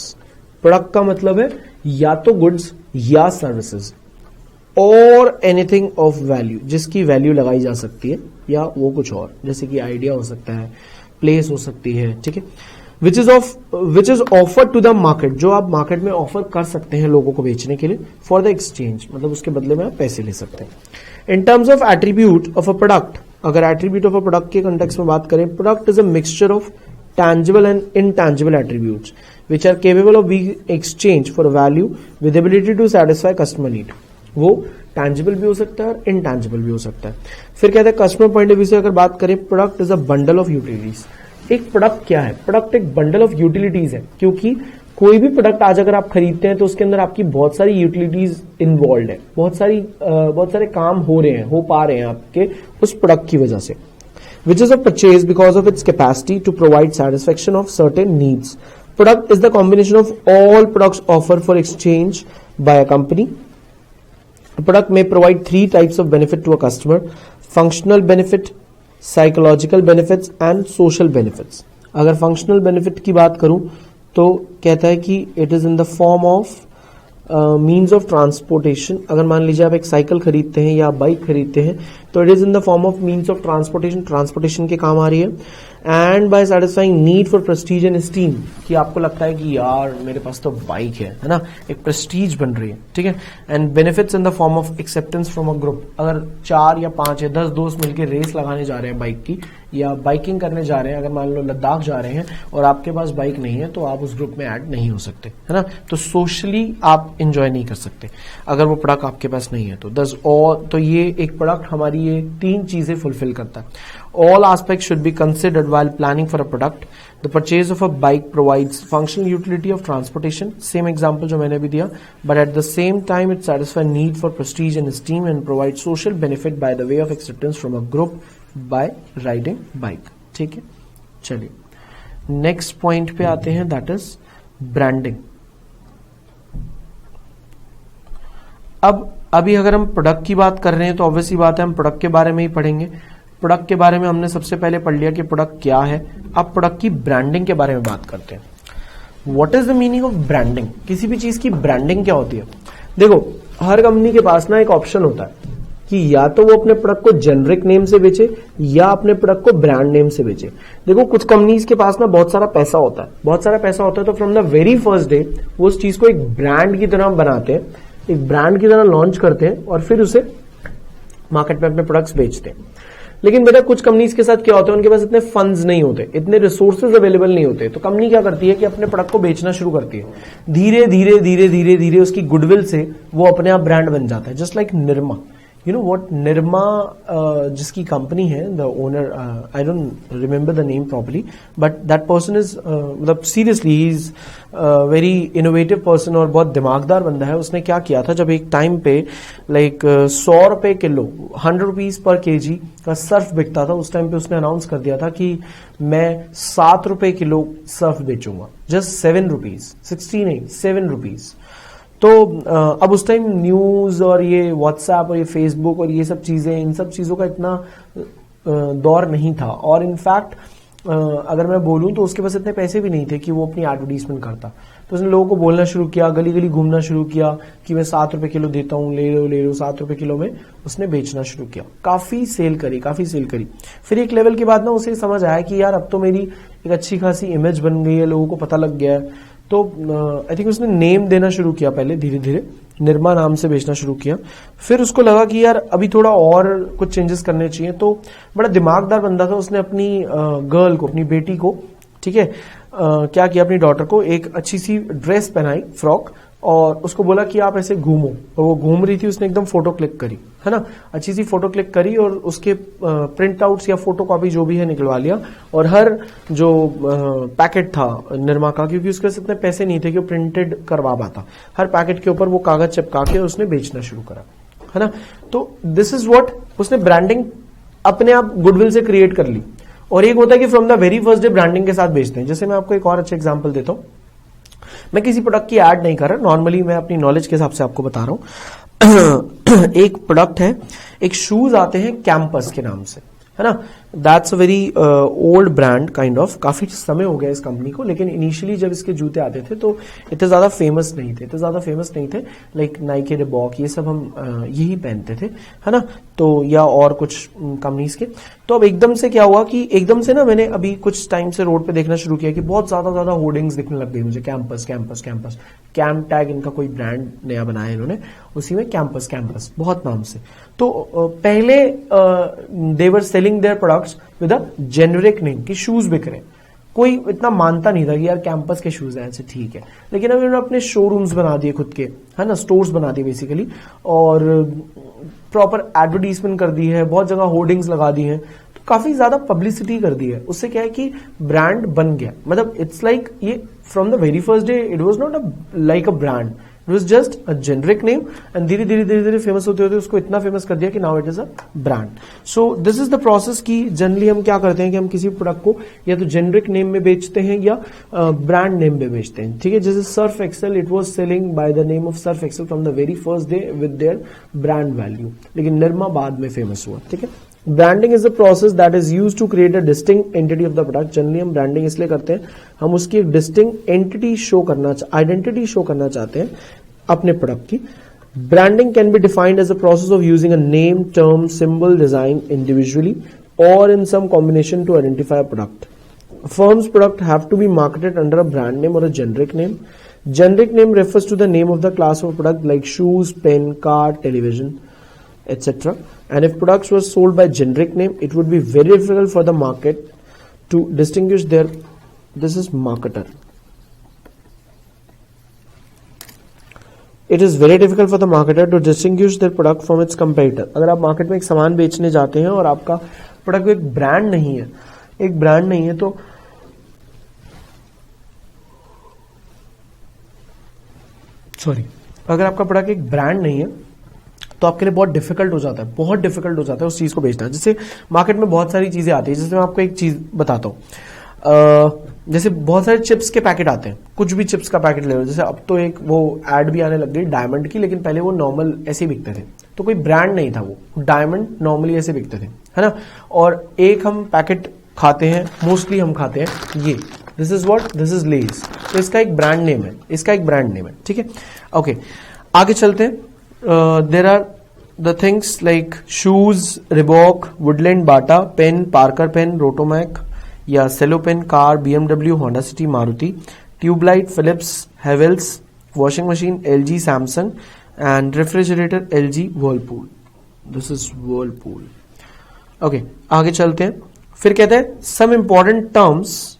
प्रोडक्ट का मतलब है या तो गुड्स या सर्विसेज और एनीथिंग ऑफ वैल्यू, जिसकी वैल्यू लगाई जा सकती है, या वो कुछ और, जैसे कि आइडिया हो सकता है, प्लेस हो सकती है, ठीक है, which is offered to the market, जो आप मार्केट में ऑफर कर सकते हैं लोगों को बेचने के लिए, फॉर द एक्सचेंज, मतलब उसके बदले में आप पैसे ले सकते हैं। In terms of attribute of a product, अगर एट्रीब्यूट ऑफ अ प्रोडक्ट के कंटेक्स्ट में बात करें, product is a mixture of tangible and intangible attributes which are capable of being exchanged for value with ability to satisfy customer need। वो tangible भी हो सकता है और intangible भी हो सकता है। फिर कहते हैं कस्टमर पॉइंट ऑफ व्यू से अगर बात करें, product is a bundle of utilities. एक प्रोडक्ट क्या है? प्रोडक्ट एक बंडल ऑफ यूटिलिटीज है, क्योंकि कोई भी प्रोडक्ट आज अगर आप खरीदते हैं तो उसके अंदर आपकी बहुत सारी यूटिलिटीज इन्वॉल्व है, बहुत सारे काम हो रहे हैं, हो पा रहे हैं आपके उस प्रोडक्ट की वजह से। Which is a purchase because of its capacity to provide satisfaction of certain needs. Product is the combination of all products offered for exchange by a company. A product may provide 3 types of benefit to a customer: functional benefit, psychological benefits and social benefits. अगर functional benefit की बात करूं तो कहता है कि it is in the form of means of transportation. अगर मान लीजिए आप एक साइकिल खरीदते हैं या बाइक खरीदते हैं तो it is in the form of means of transportation, transportation के काम आ रही है। And by satisfying need for prestige and esteem, कि आपको लगता है कि यार मेरे पास तो बाइक है ना, एक प्रेस्टीज बन रही है, ठीक है। And benefits in the form of acceptance from a group, अगर 4 या 5 या 10 दोस्त मिलकर रेस लगाने जा रहे हैं बाइक की, या बाइकिंग करने जा रहे हैं, अगर मान लो लद्दाख जा रहे हैं और आपके पास बाइक नहीं है तो आप उस ग्रुप में ऐड नहीं हो सकते, है ना। तो सोशली आप एंजॉय नहीं कर सकते अगर वो प्रोडक्ट आपके पास नहीं है तो ये एक प्रोडक्ट हमारी ये 3 चीजें फुलफिल करता है। All aspects should be considered while planning for a product. The purchase of a bike provides functional utility of transportation, same example जो मैंने अभी दिया, but at the same time it satisfies need for prestige and esteem and provides social benefit by the way of acceptance from a group by riding bike। ठीक है, चलिए next point पे आते हैं, दैट इज ब्रांडिंग। अब अभी अगर हम प्रोडक्ट की बात कर रहे हैं तो ऑब्वियसली बात है हम प्रोडक्ट के बारे में ही पढ़ेंगे। प्रोडक्ट के बारे में हमने सबसे पहले पढ़ लिया कि प्रोडक्ट क्या है। अब प्रोडक्ट की ब्रांडिंग के बारे में बात करते हैं। What is the meaning of branding? किसी भी चीज की ब्रांडिंग क्या होती है? देखो, हर कंपनी के पास ना एक ऑप्शन होता है कि या तो वो अपने प्रोडक्ट को जेनरिक नेम से बेचे या अपने प्रोडक्ट को ब्रांड नेम से बेचे। देखो, कुछ कंपनीज के पास ना बहुत सारा पैसा होता है, तो from the very first day वो उस चीज को एक ब्रांड की तरह बनाते हैं, एक ब्रांड की तरह लॉन्च करते हैं और फिर उसे मार्केट में अपने प्रोडक्ट्स बेचते हैं। लेकिन बेटा कुछ कंपनीज के साथ क्या होता है, उनके पास इतने फंड्स नहीं होते, इतने रिसोर्सेज अवेलेबल नहीं होते, तो कंपनी क्या करती है कि अपने प्रोडक्ट को बेचना शुरू करती है। धीरे धीरे उसकी गुडविल से वो अपने आप ब्रांड बन जाता है। Just like Nirma, you know what, Nirma जिसकी कंपनी है, the owner, I don't remember the name properly, but that person is मतलब seriously he is very innovative person और बहुत दिमागदार बंदा है। उसने क्या किया था, जब एक टाइम पे लाइक 100 रुपए किलो, 100 रुपीज पर केजी का सर्फ बिकता था, उस टाइम पे उसने अनाउंस कर दिया था कि मैं 7 रुपए किलो सर्फ बेचूंगा, जस्ट 7 रुपीज, 60 नहीं 7 रुपीज। तो अब उस टाइम न्यूज और ये व्हाट्सएप और ये फेसबुक और ये सब चीजें, इन सब चीजों का इतना दौर नहीं था, और इनफैक्ट अगर मैं बोलूं तो उसके पास इतने पैसे भी नहीं थे कि वो अपनी एडवर्टीजमेंट करता। तो उसने लोगों को बोलना शुरू किया, गली गली घूमना शुरू किया कि मैं 7 रुपए किलो देता हूं, ले लो 7 रुपए किलो में उसने बेचना शुरू किया। काफी सेल करी। फिर एक लेवल के बाद ना उसे समझ आया कि यार अब तो मेरी एक अच्छी खासी इमेज बन गई है, लोगों को पता लग गया है। तो आई थिंक उसने नेम देना शुरू किया, पहले धीरे धीरे निरमा नाम से बेचना शुरू किया। फिर उसको लगा कि यार अभी थोड़ा और कुछ चेंजेस करने चाहिए, तो बड़ा दिमागदार बंदा था, उसने अपनी गर्ल को, अपनी बेटी को, ठीक है, क्या किया, अपनी डॉटर को एक अच्छी सी ड्रेस पहनाई, फ्रॉक, और उसको बोला कि आप ऐसे घूमो। और वो घूम रही थी, उसने एकदम फोटो क्लिक करी, है ना, अच्छी सी फोटो क्लिक करी और उसके प्रिंट आउट्स या फोटो कॉपी जो भी है निकलवा लिया। और हर जो पैकेट था निरमा का, क्योंकि उसके पास इतने पैसे नहीं थे कि वो प्रिंटेड करवा पाता, हर पैकेट के ऊपर वो कागज चिपका के उसने बेचना शुरू करा, है ना। तो दिस इज व्हाट, उसने ब्रांडिंग अपने आप गुडविल से क्रिएट कर ली। और एक होता है कि from the very first day branding के साथ बेचते हैं। जैसे मैं आपको एक और अच्छा एग्जांपल देता हूं, मैं किसी प्रोडक्ट की ऐड नहीं कर रहा, नॉर्मली मैं अपनी नॉलेज के हिसाब से आपको बता रहा हूं। एक प्रोडक्ट है, एक शूज आते हैं कैंपस के नाम से, है ना। That's a very old brand kind of, काफी समय हो गया इस कंपनी को, लेकिन इनिशियली जब इसके जूते आते थे तो इतने ज्यादा फेमस नहीं थे, लाइक नाइकी, रिबॉक, ये सब हम यही पहनते थे, है ना। तो या और कुछ कंपनीज के। तो अब एकदम से क्या हुआ कि एकदम से ना मैंने अभी कुछ टाइम से रोड पे देखना शुरू किया कि बहुत ज्यादा होर्डिंग्स दिखने लग गई मुझे, campus campus campus, camp tag इनका कोई ब्रांड नया बनाया इन्होंने, उसी में कैंपस कैंपस बहुत नाम से। तो पहले they were selling their products with a generic name कि शूज बिक रहे, कोई इतना मानता नहीं था कि यार कैंपस के शूज हैं, ऐसे ठीक है। लेकिन अब इन्होंने अपने शोरूम्स बना दिए खुद के, है ना, स्टोर्स बना दिए बेसिकली, और प्रॉपर एडवर्टीजमेंट कर दी है, बहुत जगह होर्डिंग्स लगा दी है, तो काफी ज्यादा पब्लिसिटी कर दी है। उससे क्या है कि ब्रांड बन गया, मतलब इट्स लाइक ये from the very first day it was not like a brand, it was just a generic name, and धीरे धीरे फेमस होते होते उसको इतना फेमस कर दिया कि now it is a brand. So this is the process कि जनरली हम क्या करते हैं कि हम किसी प्रोडक्ट को या तो जेनरिक नेम में बेचते हैं या ब्रांड नेम में बेचते हैं, ठीक है। जैसे Surf Excel, it was selling by the name of Surf Excel from the very first day with their brand value, लेकिन निरमा बाद में फेमस हुआ, ठीक है। Branding is a process that is used to create a distinct entity of the product. Generally हम branding इसलिए करते हैं, हम उसकी एक डिस्टिंक्ट एंटिटी शो करना, आइडेंटिटी शो करना चाहते हैं अपने प्रोडक्ट की। Branding can be defined as a process of using a name, term, symbol, design individually और in some combination to identify a product. A firm's product have to be marketed under a brand name or a generic name. Generic name refers to the name of the class of product like shoes, pen, car, television, etc. And if products were sold by generic name, it would be very difficult for the market to distinguish their. This is marketer. It is very difficult for the marketer to distinguish their product from its competitor. अगर आप market में एक सामान बेचने जाते हैं और आपका प्रोडक्ट एक ब्रांड नहीं है, तो अगर आपका प्रोडक्ट एक ब्रांड नहीं है तो आपके लिए बहुत डिफिकल्ट हो जाता है उस चीज को बेचना। जैसे मार्केट में बहुत सारी चीजें आती है, जैसे मैं आपको एक चीज बताता हूँ, जैसे बहुत सारे चिप्स के पैकेट आते हैं, कुछ भी चिप्स का पैकेट ले लो। जैसे अब तो एक वो एड भी आने लग गई डायमंड की, लेकिन पहले वो नॉर्मल ऐसे ही बिकते थे, तो कोई ब्रांड नहीं था, वो डायमंड नॉर्मली ऐसे बिकते थे, है ना। और एक हम पैकेट खाते हैं, मोस्टली हम खाते हैं ये, दिस इज लेज, तो इसका एक ब्रांड नेम है, ठीक है। ओके, आगे चलते हैं। There are the things like shoes, Reebok, Woodland, Bata, pen, Parker pen, Rotomac या Cello pen, car, BMW, Honda City, Maruti, tubelight, Philips, Havells, washing machine, LG, Samsung, and refrigerator, LG, Whirlpool. This is Whirlpool. Okay, आगे चलते हैं। फिर कहते हैं some important terms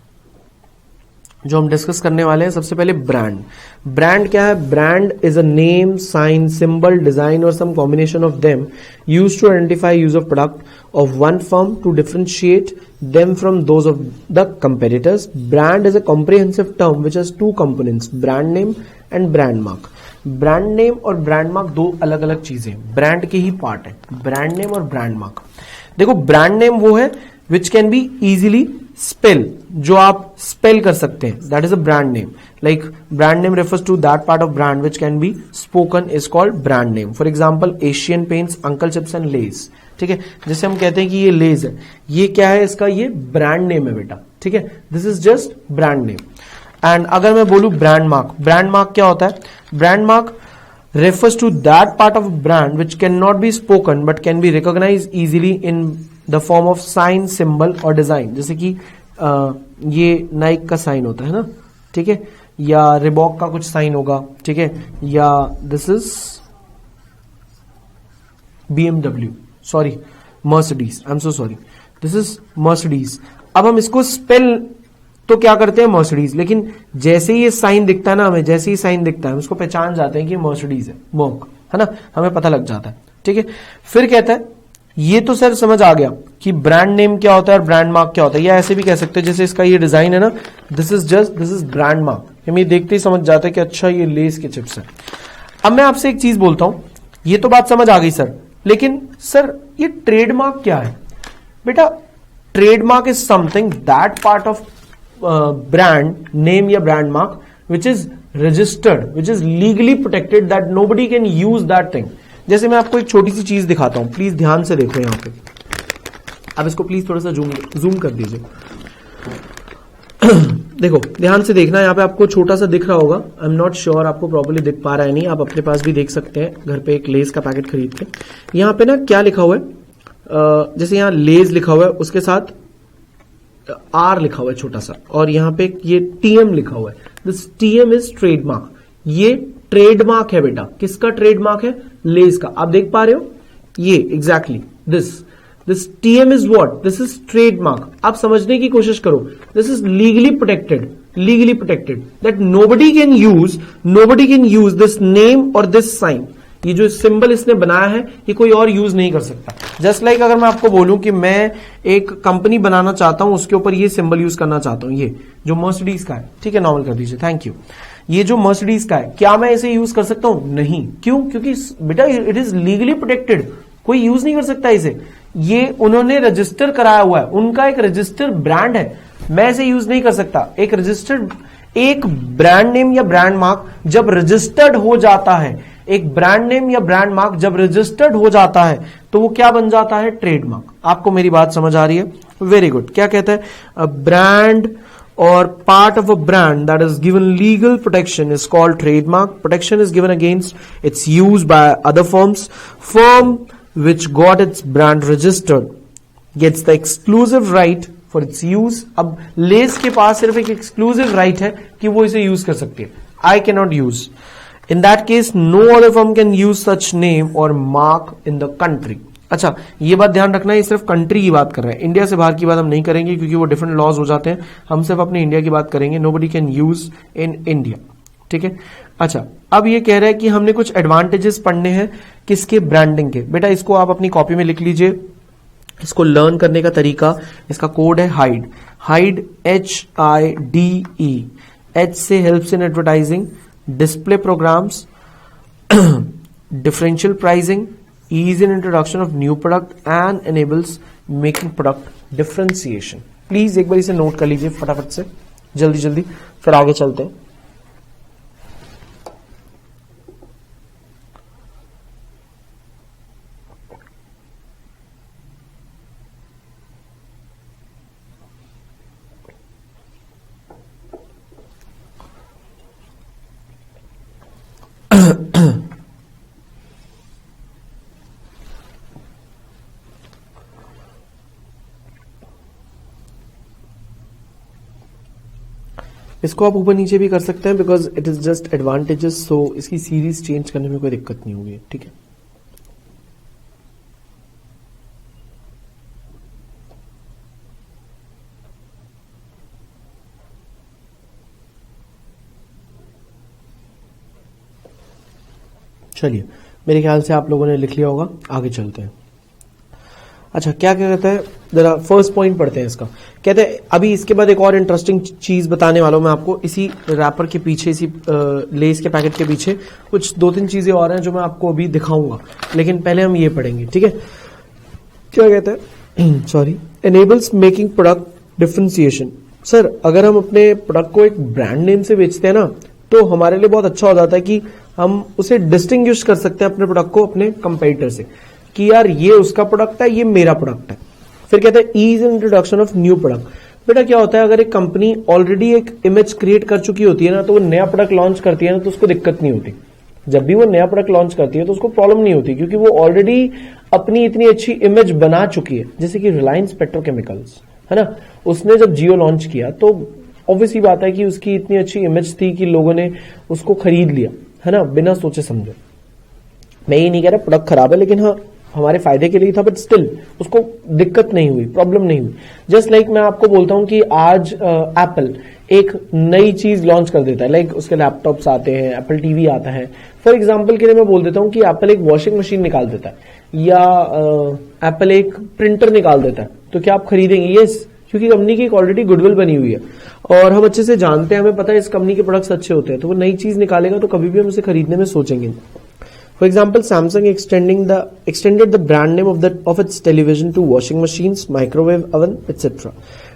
जो हम discuss करने वाले हैं। सबसे पहले ब्रांड क्या है? Brand is a name, sign, symbol, design और some combination of them used to identify use of product of one firm to differentiate them from those of the competitors. Brand is a comprehensive term which has two components, brand name and brand mark. Brand name और brand mark दो अलग अलग चीजें, brand के ही part है, brand name और brand mark. देखो, ब्रांड नेम वो है which can be easily spell, जो आप स्पेल कर सकते हैं, that is a brand name. Like brand name refers to that part of brand which can be spoken, is called brand name. For example Asian Paints, Uncle Chips and Lays, ठीक है। जैसे हम कहते हैं कि ये लेज है, ये क्या है इसका, ये ब्रांड नेम है बेटा, ठीक है, this is just brand name. And अगर मैं बोलूं ब्रांड मार्क क्या होता है? Brand mark refers to that part of a brand which cannot be spoken but can be recognized easily in the form of sign, symbol और design। जैसे कि ये नाइक का साइन होता है ना, ठीक है, या रिबॉक का कुछ साइन होगा, ठीक है, या this is BMW, sorry Mercedes, I am so sorry, this is Mercedes. अब हम इसको स्पेल तो क्या करते हैं मर्सिडीज, लेकिन जैसे ही ये साइन दिखता है ना हमें, जैसे ही साइन दिखता है हम उसको पहचान जाते हैं कि मर्सिडीज है, मर्क, है ना, हमें पता लग जाता है, ठीक है। फिर कहता है, ये तो सर समझ आ गया कि ब्रांड नेम क्या होता है और ब्रांड मार्क क्या होता है, या ऐसे भी कह सकते हैं जैसे इसका ये डिजाइन है ना, दिस इज ब्रांड मार्क, हम ये देखते ही समझ जाते हैं कि अच्छा ये लेस के चिप्स है। अब मैं आपसे एक चीज बोलता हूं, ये तो बात समझ आ गई सर, लेकिन सर ये ट्रेडमार्क क्या है? बेटा, trademark is something that part of brand name या brand mark which is registered, which is legally protected, that nobody can use that thing. जैसे मैं आपको एक छोटी सी चीज दिखाता हूं, प्लीज ध्यान से देखो यहां पे। आप इसको प्लीज थोड़ा सा जूम कर दीजिए। देखो ध्यान से देखना, यहाँ पे आपको छोटा सा दिख रहा होगा, आई एम नॉट श्योर आपको प्रॉपर्ली दिख पा रहा है नहीं, आप अपने पास भी देख सकते हैं घर पे एक लेस का पैकेट खरीद के। यहाँ पे ना क्या लिखा हुआ है, जैसे यहाँ लेज लिखा हुआ है उसके साथ आर लिखा हुआ है छोटा सा, और यहाँ पे ये टीएम लिखा हुआ है। दिस टीएम इज ट्रेडमार्क, ये ट्रेडमार्क है बेटा। किसका ट्रेडमार्क है? लेज का। आप देख पा रहे हो ये exactly this TM is what? This is trademark. आप समझने की कोशिश करो। This is legally protected that nobody can use this name or this sign. ये जो सिंबल इसने बनाया है ये कोई और यूज नहीं कर सकता। जस्ट लाइक अगर मैं आपको बोलूं कि मैं एक कंपनी बनाना चाहता हूं, उसके ऊपर ये सिंबल यूज करना चाहता हूं, ये जो मर्सिडीज का है, ठीक है, नॉर्मल कर दीजिए, थैंक यू। ये जो मर्सिडीज का है, क्या मैं इसे यूज कर सकता हूं? नहीं। क्यों? क्योंकि बेटा इट इज लीगली प्रोटेक्टेड, कोई यूज नहीं कर सकता इसे। ये उन्होंने रजिस्टर कराया हुआ है, उनका एक रजिस्टर्ड ब्रांड है, मैं इसे यूज नहीं कर सकता। एक ब्रांड नेम या ब्रांड मार्क जब रजिस्टर्ड हो जाता है, एक ब्रांड नेम या ब्रांड मार्क जब रजिस्टर्ड हो जाता है तो वो क्या बन जाता है? ट्रेडमार्क। आपको मेरी बात समझ आ रही है? Very good. क्या कहता है? A brand or part of a brand that is given legal protection is called trademark. Protection is given against its use by other firms. Firm which got its brand registered gets the exclusive right for its use. अब less के पास सिर्फ एक exclusive right है कि वो इसे use कर सकती है। I cannot use. In that case, no other firm can use such name or mark in the country. अच्छा, ये बात ध्यान रखना है, ये सिर्फ कंट्री की बात कर रहे हैं, इंडिया से बाहर की बात हम नहीं करेंगे क्योंकि वो डिफरेंट लॉज हो जाते हैं। हम सिर्फ अपने इंडिया की बात करेंगे। Nobody can use in India, ठीक है। अच्छा, अब ये कह रहा है कि हमने कुछ एडवांटेजेस पढ़ने हैं किसके? ब्रांडिंग के। बेटा इसको आप अपनी कॉपी में लिख लीजिए। इसको लर्न करने का तरीका, इसका कोड है हाइड। Hide HIDE। H से helps in advertising, display programs, differential pricing, ease in introduction of new product and enables making product differentiation. Please एक बार इसे नोट कर लीजिए फटाफट से, जल्दी जल्दी, फिर आगे चलते हैं। इसको आप ऊपर नीचे भी कर सकते हैं because it is just advantages, so इसकी सीरीज चेंज करने में कोई दिक्कत नहीं होगी, ठीक है। चलिए, मेरे ख्याल से आप लोगों ने लिख लिया होगा, आगे चलते हैं। अच्छा, क्या क्या कहता है, जरा फर्स्ट पॉइंट पढ़ते हैं इसका। कहते हैं अभी इसके बाद एक और इंटरेस्टिंग चीज बताने वाला हूं मैं आपको। इसी रैपर के पीछे, इसी लेस के पैकेट के पीछे कुछ 2-3 चीजें और हैं जो मैं आपको अभी दिखाऊंगा, लेकिन पहले हम ये पढ़ेंगे, ठीक है। क्या कहता है, sorry, enables making product differentiation. Sir, अगर हम अपने प्रोडक्ट को एक ब्रांड नेम से बेचते हैं ना, तो हमारे लिए बहुत अच्छा हो जाता है कि हम उसे डिस्टिंग्विश कर सकते हैं अपने प्रोडक्ट को अपने कंपेटिटर से, कि यार ये उसका प्रोडक्ट है, ये मेरा प्रोडक्ट है। फिर कहते हैं ease in introduction of new product. बेटा क्या होता है, अगर एक कंपनी ऑलरेडी एक इमेज क्रिएट कर चुकी होती है ना, तो वो नया प्रोडक्ट लॉन्च करती है ना, तो उसको दिक्कत नहीं होती। जब भी वो नया प्रोडक्ट लॉन्च करती है तो उसको प्रॉब्लम नहीं होती, क्योंकि वो ऑलरेडी अपनी इतनी अच्छी इमेज बना चुकी है। जैसे कि रिलायंस पेट्रोकेमिकल्स है ना, उसने जब जियो लॉन्च किया तो ऑब्वियसली बात है कि उसकी इतनी अच्छी इमेज थी कि लोगों ने उसको खरीद लिया, है ना, बिना सोचे समझे। मैं ये नहीं कह रहा प्रोडक्ट खराब है, लेकिन हाँ हमारे फायदे के लिए था, बट स्टिल उसको दिक्कत नहीं हुई, प्रॉब्लम नहीं हुई। जस्ट लाइक मैं आपको बोलता हूं कि आज एप्पल एक नई चीज लॉन्च कर देता है, लाइक उसके लैपटॉप्स आते हैं, एप्पल टीवी आता है। फॉर एग्जांपल के लिए मैं बोल देता हूं कि एप्पल एक वॉशिंग मशीन निकाल देता है, या एप्पल एक प्रिंटर निकाल देता है, तो क्या आप खरीदेंगे? यस, क्योंकि कंपनी की एक ऑलरेडी गुडविल बनी हुई है और हम अच्छे से जानते हैं, हमें पता है इस कंपनी के प्रोडक्ट्स अच्छे होते हैं, तो वो नई चीज निकालेगा तो कभी भी हम उसे खरीदने में सोचेंगे। For example, Samsung extended the brand name of its television to washing machines, microwave oven, etc.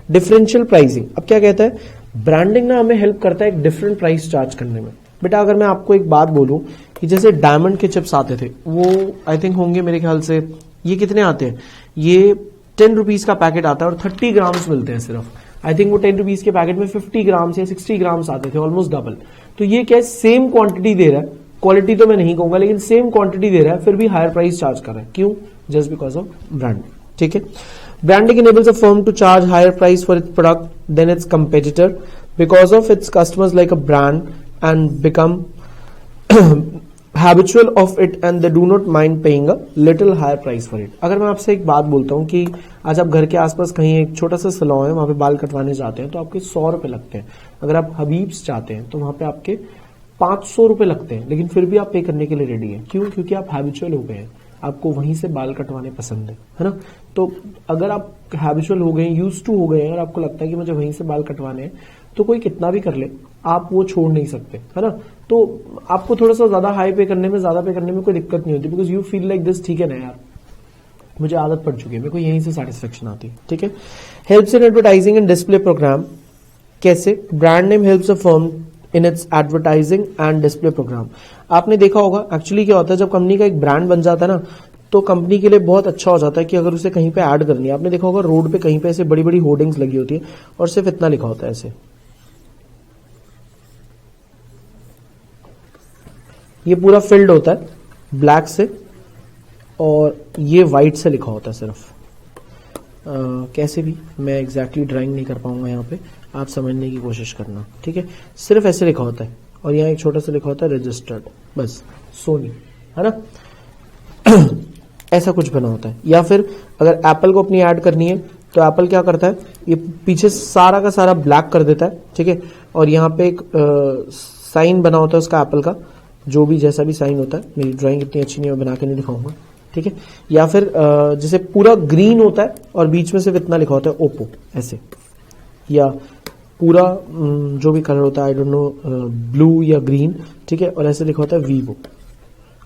Differential pricing. अब क्या कहता है, ब्रांडिंग ना हमें हेल्प करता है एक डिफरेंट प्राइस चार्ज करने में। बेटा अगर मैं आपको एक बात बोलूं कि जैसे डायमंड के चिप्स आते थे, वो आई थिंक होंगे मेरे ख्याल से, ये कितने आते हैं, ये 10 रुपीज का पैकेट आता है और 30 ग्राम्स मिलते हैं सिर्फ। आई थिंक वो 10 रुपीज के पैकेट में 50 ग्राम्स या 60 ग्राम्स आते थे, ऑलमोस्ट डबल। तो ये क्या है, सेम क्वांटिटी दे रहा है, क्वालिटी तो मैं नहीं कहूंगा लेकिन सेम क्वांटिटी दे रहा है, फिर भी हायर प्राइस चार्ज कर रहा है। क्यों? Just because of brand. ठीक है, branding enables a firm to charge higher price for its product than its competitor because of its customers like a brand and become habitual of it and they do not mind paying a little higher price for it। अगर मैं आपसे एक बात बोलता हूँ कि आज आप घर के आसपास कहीं एक छोटा सा सैलून है, वहां पे बाल कटवाने जाते हैं तो आपके 100 रुपए लगते हैं। अगर आप हबीब्स जाते हैं तो वहां पे आपके 500 रुपए लगते हैं, लेकिन फिर भी आप पे करने के लिए रेडी हैं। क्यों? क्योंकि आप हैबिचुअल हो गए हैं, आपको वहीं से बाल कटवाने पसंद है ना। तो अगर आप हैबिचुअल हो गए, यूज टू हो गए हैं और आपको लगता है कि मुझे वहीं से बाल कटवाने हैं, तो कोई कितना भी कर ले आप वो छोड़ नहीं सकते, है ना। तो आपको थोड़ा सा ज्यादा हाई पे करने में, ज्यादा पे करने में कोई दिक्कत नहीं होती, because you feel like this, ठीक है ना यार, मुझे आदत पड़ चुकी है, मेरे को यहीं से सेटिस्फेक्शन आती है। ठीक है, helps in advertising and display program. कैसे? Brand name helps a firm in its advertising and display program. आपने देखा होगा एक्चुअली क्या होता है, जब कंपनी का एक ब्रांड बन जाता है ना, तो कंपनी के लिए बहुत अच्छा हो जाता है कि अगर उसे कहीं पे ऐड करनी है। आपने देखा होगा रोड पे कहीं पे ऐसे बड़ी बड़ी होर्डिंग्स लगी होती है और सिर्फ इतना लिखा होता है ऐसे, ये पूरा फिल्ड होता है ब्लैक से और ये व्हाइट से लिखा होता है सिर्फ। कैसे भी मैं एग्जैक्टली ड्राइंग नहीं कर पाऊंगा यहाँ पे, आप समझने की कोशिश करना। ठीक है, सिर्फ ऐसे लिखा होता है और यहाँ एक छोटा सा लिखा होता है रजिस्टर्ड, बस सोनी, है ना। ऐसा कुछ बना होता है। या फिर अगर एप्पल को अपनी ऐड करनी है तो एप्पल क्या करता है, ये पीछे सारा का सारा ब्लैक कर देता है। ठीक है, और यहाँ पे एक साइन बना होता है उसका एप्पल का, जो भी जैसा भी साइन होता है। मेरी ड्राइंग इतनी अच्छी नहीं है, बना के नहीं दिखाऊंगा। ठीक है, या फिर जैसे पूरा ग्रीन होता है और बीच में सिर्फ इतना लिखा होता है ओप्पो ऐसे, या पूरा जो भी कलर होता है, आई डोंट नो, ब्लू या ग्रीन। ठीक है, और ऐसे लिखा होता है वीवो,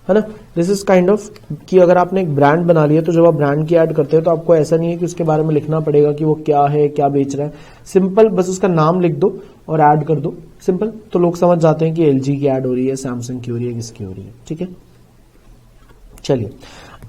है ना। दिस इज काइंड ऑफ कि अगर आपने एक ब्रांड बना लिया तो जब आप ब्रांड की ऐड करते हैं तो आपको ऐसा नहीं है कि उसके बारे में लिखना पड़ेगा कि वो क्या है, क्या बेच रहा है। सिंपल बस उसका नाम लिख दो और ऐड कर दो, सिंपल, तो लोग समझ जाते हैं कि एलजी की ऐड हो रही है, सैमसंग की हो रही है, किसकी हो रही है। ठीक है, चलिए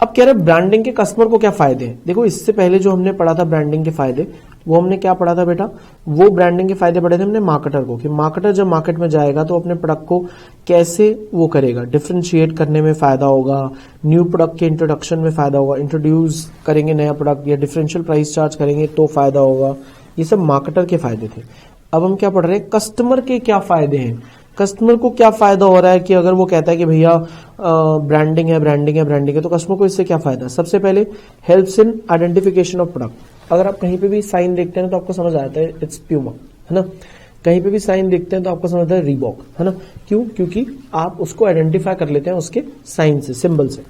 अब कह रहे हैं ब्रांडिंग के कस्टमर को क्या फायदे हैं। देखो, इससे पहले जो हमने पढ़ा था ब्रांडिंग के फायदे, वो हमने क्या पढ़ा था बेटा, वो ब्रांडिंग के फायदे पढ़े थे हमने मार्केटर को, कि मार्केटर जब मार्केट में जाएगा तो अपने प्रोडक्ट को कैसे वो करेगा, डिफरेंशिएट करने में फायदा होगा, न्यू प्रोडक्ट के इंट्रोडक्शन में फायदा होगा, इंट्रोड्यूस करेंगे नया प्रोडक्ट या डिफरेंशियल प्राइस चार्ज करेंगे तो फायदा होगा। ये सब मार्केटर के फायदे थे। अब हम क्या पढ़ रहे हैं, कस्टमर के क्या फायदे हैं। कस्टमर को क्या फायदा हो रहा है कि अगर वो कहता है कि भैया ब्रांडिंग है, ब्रांडिंग है, ब्रांडिंग है, तो कस्टमर को इससे क्या फायदा है। सबसे पहले helps in identification of product. अगर आप कहीं पे भी साइन देखते हैं तो आपको समझ आता है इट्स प्यूमा, है ना। कहीं पे भी साइन देखते हैं तो आपको समझ आता है रीबॉक, है ना। क्यों? क्योंकि आप उसको आइडेंटिफाई कर लेते हैं उसके साइन से, सिंबल से।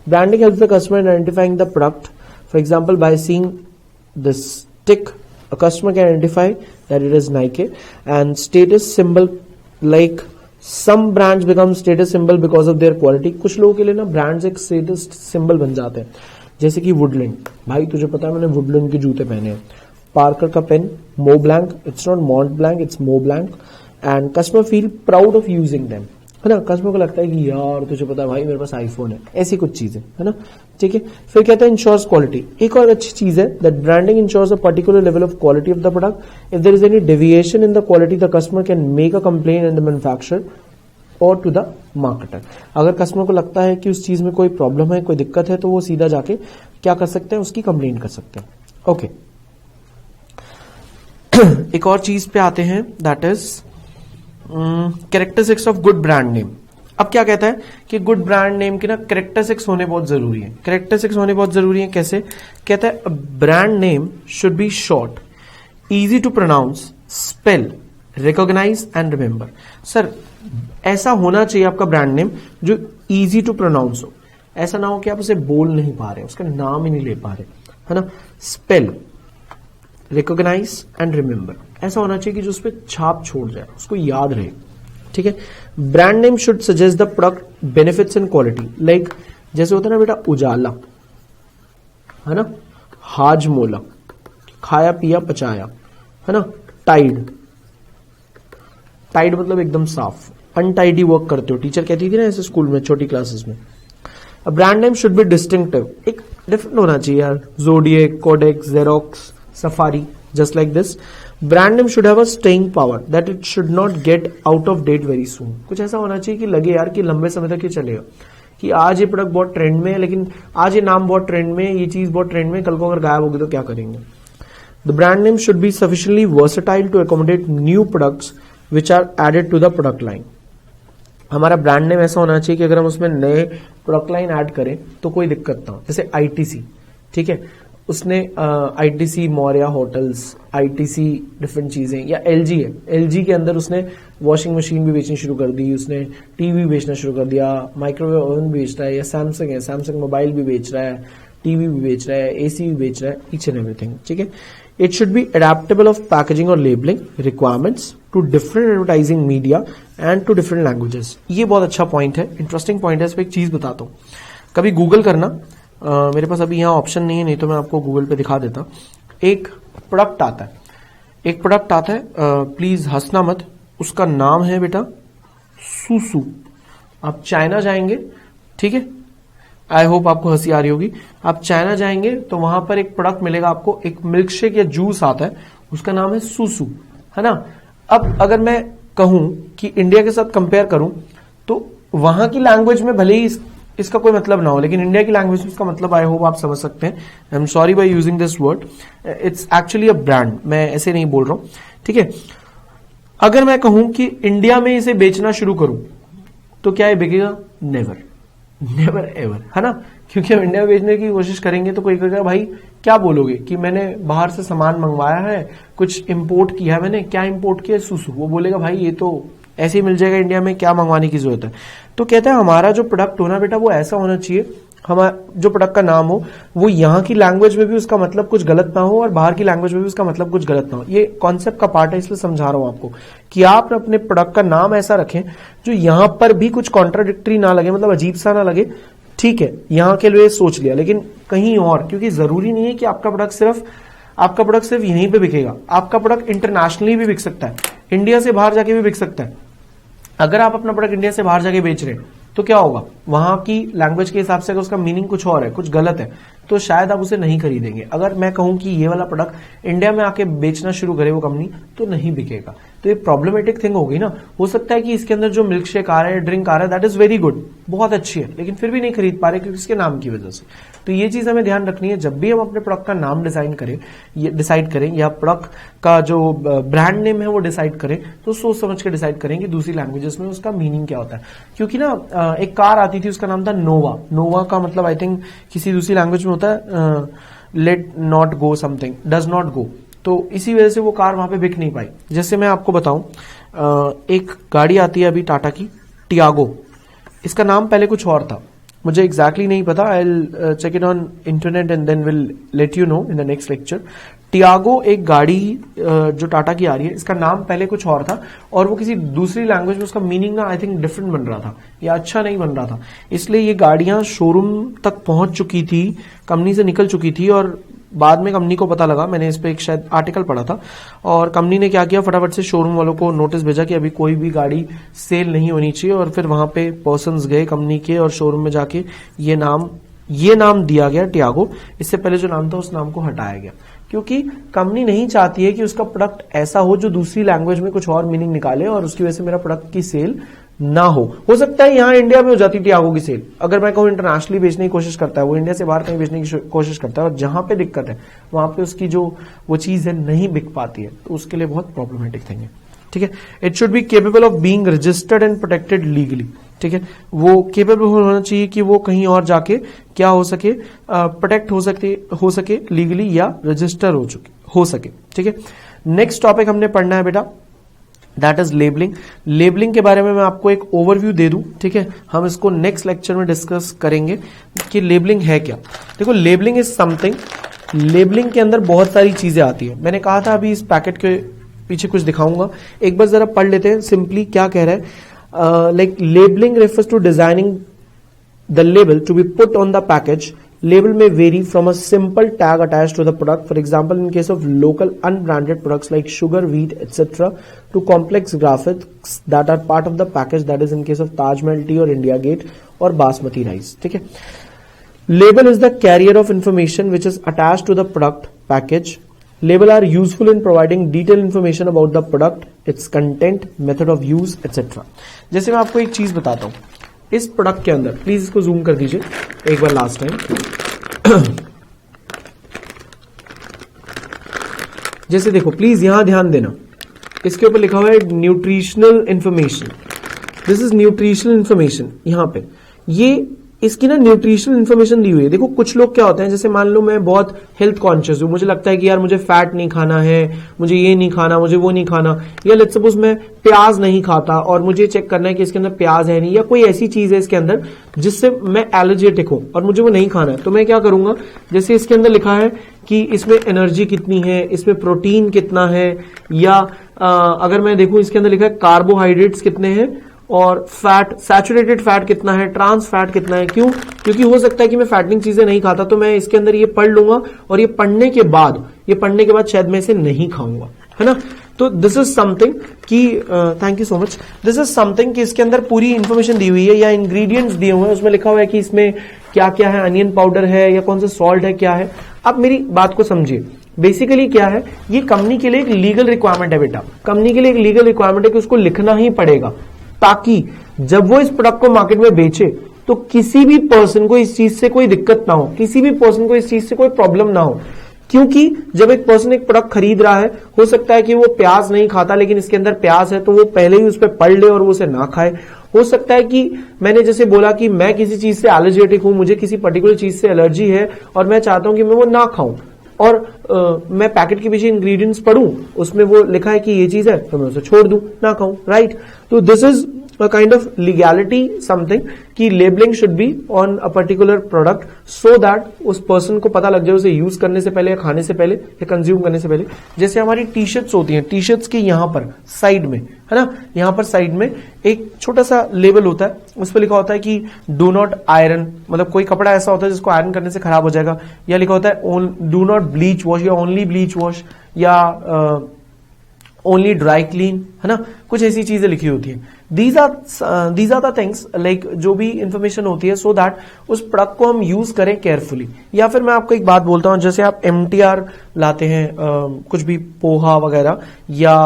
Branding helps the customer in identifying the product. For example, by seeing the stick, a customer can identify that it is Nike, and status symbol, like some brands become status symbol because of their quality। कुछ लोगों के लिए ना brands एक status symbol बन जाते हैं, जैसे कि वुडलैंड। भाई तुझे पता है मैंने वुडलैंड के जूते पहने हैं, पार्कर का pen, Mo Blanc, it's not Mont Blanc, it's Mo Blanc, and customer feel proud of using them, है ना। कस्टमर को लगता है कि यार तुझे पता है भाई मेरे पास आईफोन है, ऐसी कुछ चीजें, है ना। ठीक है, फिर कहता है इंश्योर्स क्वालिटी। एक और अच्छी चीज है that branding ensures a particular level of quality of the product. If there is any deviation in the quality, the customer can make a complaint in the manufacturer or to the marketer. अगर customer को लगता है कि उस चीज में कोई problem है, कोई दिक्कत है, तो वो सीधा जाके क्या कर सकते हैं, उसकी कंप्लेंट कर सकते हैं। ओके, एक और चीज पे आते हैं, that is characteristics of good brand name. अब क्या कहता है कि गुड ब्रांड नेम की ना कैरेक्टरिस्टिक्स होने बहुत जरूरी है। कैरेक्टरिस्टिक्स होने बहुत जरूरी है कैसे? कहता है brand name should be short, easy to pronounce, spell, recognise and remember. Sir ऐसा होना चाहिए आपका ब्रांड नेम जो इजी टू प्रोनाउंस हो। ऐसा ना हो कि आप उसे बोल नहीं पा रहे, उसका नाम ही नहीं ले पा रहे, है ना। स्पेल, रिकॉग्नाइज एंड रिमेंबर, ऐसा होना चाहिए कि जो उस पर छाप छोड़ जाए, उसको याद रहे। ठीक है, brand name should suggest the product benefits and quality. Like जैसे होता है ना बेटा उजाला, है ना, हाजमोला, खाया पिया पचाया, है ना। टाइड, टाइड मतलब एकदम साफ, अनटाइडी वर्क करते हो, टीचर कहती थी ना ऐसे स्कूल में छोटी क्लासेस में। Brand name should be distinctive, एक डिफरेंट होना चाहिए यार, Zodiac, Codex, Xerox, Safari, just like this. Brand name should have a staying power that it should not get out of date very soon. कुछ ऐसा होना चाहिए कि लगे यार कि लंबे समय तक ये चलेगा, कि आज ये प्रोडक्ट बहुत ट्रेंड में है, लेकिन आज ये नाम बहुत ट्रेंड में, ये चीज बहुत ट्रेंड में, कल को अगर गायब होगी तो क्या करेंगे. The brand name should be sufficiently versatile to accommodate new products which are added to the product line. हमारा ब्रांड नेम ऐसा होना चाहिए कि अगर हम उसमें नए प्रोडक्ट लाइन ऐड करें तो कोई दिक्कत ना हो. जैसे आईटीसी, ठीक है, उसने ITC Maurya hotels, ITC different चीजें, या एलजी है, एलजी के अंदर उसने वॉशिंग मशीन भी बेचनी शुरू कर दी, उसने टीवी बेचना शुरू कर दिया, माइक्रोवेव ओवन भी बेच रहा है, या सैमसंग है, सैमसंग मोबाइल भी बेच रहा है, टीवी भी बेच रहा है, एसी भी बेच रहा है, ईच एंड एवरीथिंग. ठीक है. It should be adaptable of packaging और labelling requirements to different advertising media and to different languages. ये बहुत अच्छा पॉइंट है, इंटरेस्टिंग पॉइंट है. इस पर एक चीज बताता हूँ, कभी गूगल करना. मेरे पास अभी यहाँ ऑप्शन नहीं है, नहीं तो मैं आपको गूगल पे दिखा देता. एक प्रोडक्ट आता है, प्लीज हंसना मत, उसका नाम है बेटा सुसु. आप चाइना जाएंगे, ठीक है, आई होप आपको हंसी आ रही होगी. आप चाइना जाएंगे तो वहां पर एक प्रोडक्ट मिलेगा आपको, एक मिल्क शेक या जूस आता है, उसका नाम है सुसु, है ना. अब अगर मैं कहूं कि इंडिया के साथ कंपेयर करूं तो वहां की लैंग्वेज में भले ही इसका कोई मतलब ना हो, लेकिन इंडिया की लैंग्वेज में इसका मतलब आई होप आप समझ सकते हैं. I am sorry by using this word, it's actually a brand, मैं ऐसे नहीं बोल रहा हूं. ठीक है. अगर मैं कहूं कि इंडिया में इसे बेचना शुरू करूं तो क्या ये बिकेगा? नेवर, नेवर एवर, है ना. क्योंकि हम इंडिया में बेचने की कोशिश करेंगे तो कोई कहेगा भाई क्या बोलोगे कि मैंने बाहर से सामान मंगवाया है, कुछ इंपोर्ट किया है मैंने. क्या इंपोर्ट किया? सुसु. वो बोलेगा भाई ये तो ऐसे ही मिल जाएगा इंडिया में, क्या मंगवाने की जरूरत है. तो कहता है हमारा जो प्रोडक्ट होना बेटा वो ऐसा होना चाहिए, हमारा जो प्रोडक्ट का नाम हो वो यहाँ की लैंग्वेज में भी उसका मतलब कुछ गलत ना हो और बाहर की लैंग्वेज में भी उसका मतलब कुछ गलत ना हो. ये कॉन्सेप्ट का पार्ट है, इसलिए समझा रहा हूं आपको कि आप अपने प्रोडक्ट का नाम ऐसा रखें जो यहां पर भी कुछ कॉन्ट्राडिक्टरी ना लगे, मतलब अजीब सा ना लगे. ठीक है, यहां के लिए सोच लिया, लेकिन कहीं और, क्योंकि जरूरी नहीं है कि आपका प्रोडक्ट सिर्फ यहीं पे बिकेगा. आपका प्रोडक्ट इंटरनेशनली भी बिक सकता है, इंडिया से बाहर जाके भी बिक सकता है. अगर आप अपना प्रोडक्ट इंडिया से बाहर जाके बेच रहे हैं तो क्या होगा, वहां की लैंग्वेज के हिसाब से अगर उसका मीनिंग कुछ और है, कुछ गलत है, तो शायद आप उसे नहीं खरीदेंगे. अगर मैं कहूं कि ये वाला प्रोडक्ट इंडिया में आके बेचना शुरू करे वो कंपनी, तो नहीं बिकेगा. तो ये प्रॉब्लमेटिक थिंग होगी ना. हो सकता है कि इसके अंदर जो मिल्क शेक आ रहा है, ड्रिंक आ रहा है, दैट इज वेरी गुड, बहुत अच्छी है, लेकिन फिर भी नहीं खरीद पा रहे क्योंकि इसके नाम की वजह से. तो ये चीज हमें ध्यान रखनी है जब भी हम अपने प्रोडक्ट का नाम डिसाइड करें या प्रोडक्ट का जो ब्रांड नेम है वो डिसाइड करें, तो सोच समझ के डिसाइड करें कि दूसरी लैंग्वेजेस में उसका मीनिंग क्या होता है. क्योंकि ना एक कार आती थी, उसका नाम था नोवा. नोवा का मतलब आई थिंक किसी दूसरी लैंग्वेज में होता है let not go something, does not go. तो इसी वजह से वो कार वहां पे बिक नहीं पाई. जैसे मैं आपको बताऊं, एक गाड़ी आती है अभी टाटा की, टियागो. इसका नाम पहले कुछ और था, मुझे एग्जैक्टली नहीं पता. I will check it on internet and then will let you know in the next lecture. Tiago एक गाड़ी जो टाटा की आ रही है, इसका नाम पहले कुछ और था और वो किसी दूसरी लैंग्वेज में उसका मीनिंग ना आई थिंक डिफरेंट बन रहा था या अच्छा नहीं बन रहा था. इसलिए ये गाड़ियां शोरूम तक पहुंच चुकी थी, कंपनी से निकल चुकी थी, और बाद में कंपनी को पता लगा, मैंने इस पे एक शायद आर्टिकल पढ़ा था, और कंपनी ने क्या किया, फटाफट से शोरूम वालों को नोटिस भेजा कि अभी कोई भी गाड़ी सेल नहीं होनी चाहिए. और फिर वहां पे पर्सन्स गए कंपनी के और शोरूम में जाके ये नाम दिया गया टियागो. इससे पहले जो नाम था उस नाम को हटाया गया, क्योंकि कंपनी नहीं चाहती है कि उसका प्रोडक्ट ऐसा हो जो दूसरी लैंग्वेज में कुछ और मीनिंग निकाले और उसकी वजह से मेरा प्रोडक्ट की सेल ना हो सकता है यहां इंडिया में हो जाती टियागो की सेल. अगर मैं कहूं इंटरनेशनली बेचने की कोशिश करता है, वो इंडिया से बाहर कहीं बेचने की कोशिश करता है, और जहां पे दिक्कत है वहां पे उसकी जो वो चीज है नहीं बिक पाती है, तो उसके लिए बहुत प्रॉब्लमेटिक थिंग है. ठीक है. It should be capable of being registered and protected legally. ठीक है. वो केपेबल होना चाहिए कि वो कहीं और जाके क्या हो सके, प्रोटेक्ट हो सके लीगली या रजिस्टर हो सके. ठीक है. नेक्स्ट टॉपिक हमने पढ़ना है बेटा, दैट इज लेबलिंग. लेबलिंग के बारे में मैं आपको एक ओवरव्यू दे दूं. ठीक है. हम इसको नेक्स्ट लेक्चर में डिस्कस करेंगे कि लेबलिंग है क्या. देखो, लेबलिंग इज समथिंग, लेबलिंग के अंदर बहुत सारी चीजें आती है. मैंने कहा था अभी इस पैकेट के पीछे कुछ दिखाऊंगा, एक बार जरा पढ़ लेते हैं सिंपली क्या कह रहा है. Like labelling refers to designing the label to be put on the package. Label may vary from a simple tag attached to the product, for example in case of local unbranded products like sugar, wheat, etc., to complex graphics that are part of the package, that is in case of Taj Mahal tea or India Gate, और basmati rice, ठीक है। Label is the carrier of information which is attached to the product package. Label are useful in providing detail information about the product, its content, method of use etcetera. जैसे मैं आपको एक चीज बताता हूं, इस प्रोडक्ट के अंदर, प्लीज इसको जूम कर दीजिए एक बार लास्ट टाइम। जैसे देखो, प्लीज यहां ध्यान देना, इसके ऊपर लिखा हुआ है nutritional information, this is nutritional information. यहां पे ये इसकी ना न्यूट्रिशनल इंफॉर्मेशन दी हुई है। देखो कुछ लोग क्या होते हैं, जैसे मान लो मैं बहुत हेल्थ कॉन्शियस हूं, मुझे लगता है कि यार मुझे फैट नहीं खाना है, मुझे ये नहीं खाना, मुझे वो नहीं खाना, या लेट्स सपोज मैं प्याज नहीं खाता और मुझे चेक करना है कि इसके अंदर प्याज है नहीं, या कोई ऐसी चीज है इसके अंदर जिससे मैं एलर्जेटिक हूं और मुझे वो नहीं खाना है, तो मैं क्या करूंगा, जैसे इसके अंदर लिखा है कि इसमें एनर्जी कितनी है, इसमें प्रोटीन कितना है, या अगर मैं देखूं इसके अंदर लिखा है कार्बोहाइड्रेट्स कितने हैं और फैट, सैचुरेटेड फैट कितना है, ट्रांस फैट कितना है। क्यों? क्योंकि हो सकता है कि मैं फैटनिंग चीजें नहीं खाता, तो मैं इसके अंदर ये पढ़ लूंगा और ये पढ़ने के बाद शायद मैं इसे नहीं खाऊंगा, है ना। तो दिस इज समथिंग कि thank you so much, this is something कि इसके अंदर पूरी इंफॉर्मेशन दी हुई है या इंग्रेडिएंट्स दिए हुए हैं, उसमें लिखा हुआ है कि इसमें क्या क्या है, अनियन पाउडर है या कौन सा सॉल्ट है, क्या है। अब मेरी बात को समझिए, बेसिकली क्या है, ये कंपनी के लिए एक लीगल रिक्वायरमेंट है बेटा, कंपनी के लिए एक लीगल रिक्वायरमेंट है कि उसको लिखना ही पड़ेगा, ताकि जब वो इस प्रोडक्ट को मार्केट में बेचे तो किसी भी पर्सन को इस चीज से कोई दिक्कत ना हो, किसी भी पर्सन को इस चीज से कोई प्रॉब्लम ना हो। क्योंकि जब एक पर्सन एक प्रोडक्ट खरीद रहा है, हो सकता है कि वो प्याज नहीं खाता लेकिन इसके अंदर प्याज है, तो वो पहले ही उस पर पढ़ ले और वो उसे ना खाए। हो सकता है कि मैंने जैसे बोला कि मैं किसी चीज से एलर्जेटिक हूं, मुझे किसी पर्टिकुलर चीज से एलर्जी है और मैं चाहता हूं कि मैं वो ना खाऊं, और मैं पैकेट के पीछे इंग्रेडिएंट्स पढ़ूं, उसमें वो लिखा है कि ये चीज है, तो मैं उसे छोड़ दूं, ना खाऊं, राइट। तो this is a kind of legality something कि labeling should be on a particular product so that उस person को पता लग जाए उसे यूज करने से पहले या खाने से पहले या कंज्यूम करने से पहले। जैसे हमारी टी शर्ट्स होती हैं, टी शर्ट्स के यहाँ पर साइड में, है ना, यहाँ पर साइड में एक छोटा सा लेबल होता है, उस पर लिखा होता है कि डू नॉट आयरन, मतलब कोई कपड़ा ऐसा होता है जिसको आयरन करने से खराब हो जाएगा, या लिखा होता है डू नॉट ब्लीच वॉश या ओनली ब्लीच वॉश, या ओनली ड्राई क्लीन, है ना, कुछ ऐसी चीजें लिखी होती है। These are the things like जो भी इंफॉर्मेशन होती है, सो दैट उस प्रोडक्ट को हम यूज करें केयरफुली। या फिर मैं आपको एक बात बोलता हूं, जैसे आप MTR लाते हैं, कुछ भी पोहा वगैरह या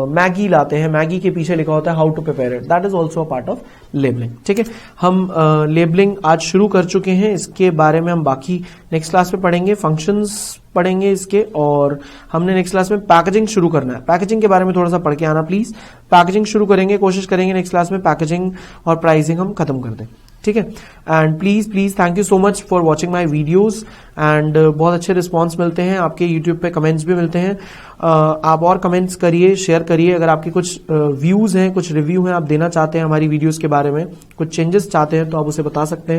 मैगी लाते हैं, मैगी के पीछे लिखा होता है how to prepare it, that is also a part of labelling, ठीक है। हम लेबलिंग आज शुरू कर चुके हैं, इसके बारे में हम बाकी नेक्स्ट क्लास में पढ़ेंगे, फंक्शंस पढ़ेंगे इसके, और हमने नेक्स्ट क्लास में पैकेजिंग शुरू करना है। पैकेजिंग के बारे में थोड़ा सा पढ़ के आना प्लीज, पैकेजिंग शुरू करेंगे, कोशिश करेंगे नेक्स्ट क्लास में पैकेजिंग और प्राइसिंग हम खत्म कर दें, ठीक है। And please thank you so much for watching my videos, and बहुत अच्छे रिस्पॉन्स मिलते हैं आपके, यूट्यूब पे कमेंट्स भी मिलते हैं। आप और कमेंट्स करिए, शेयर करिए, अगर आपके कुछ व्यूज हैं, कुछ रिव्यू हैं आप देना चाहते हैं हमारी वीडियोज के बारे में, कुछ चेंजेस चाहते हैं तो आप उसे बता सकते हैं।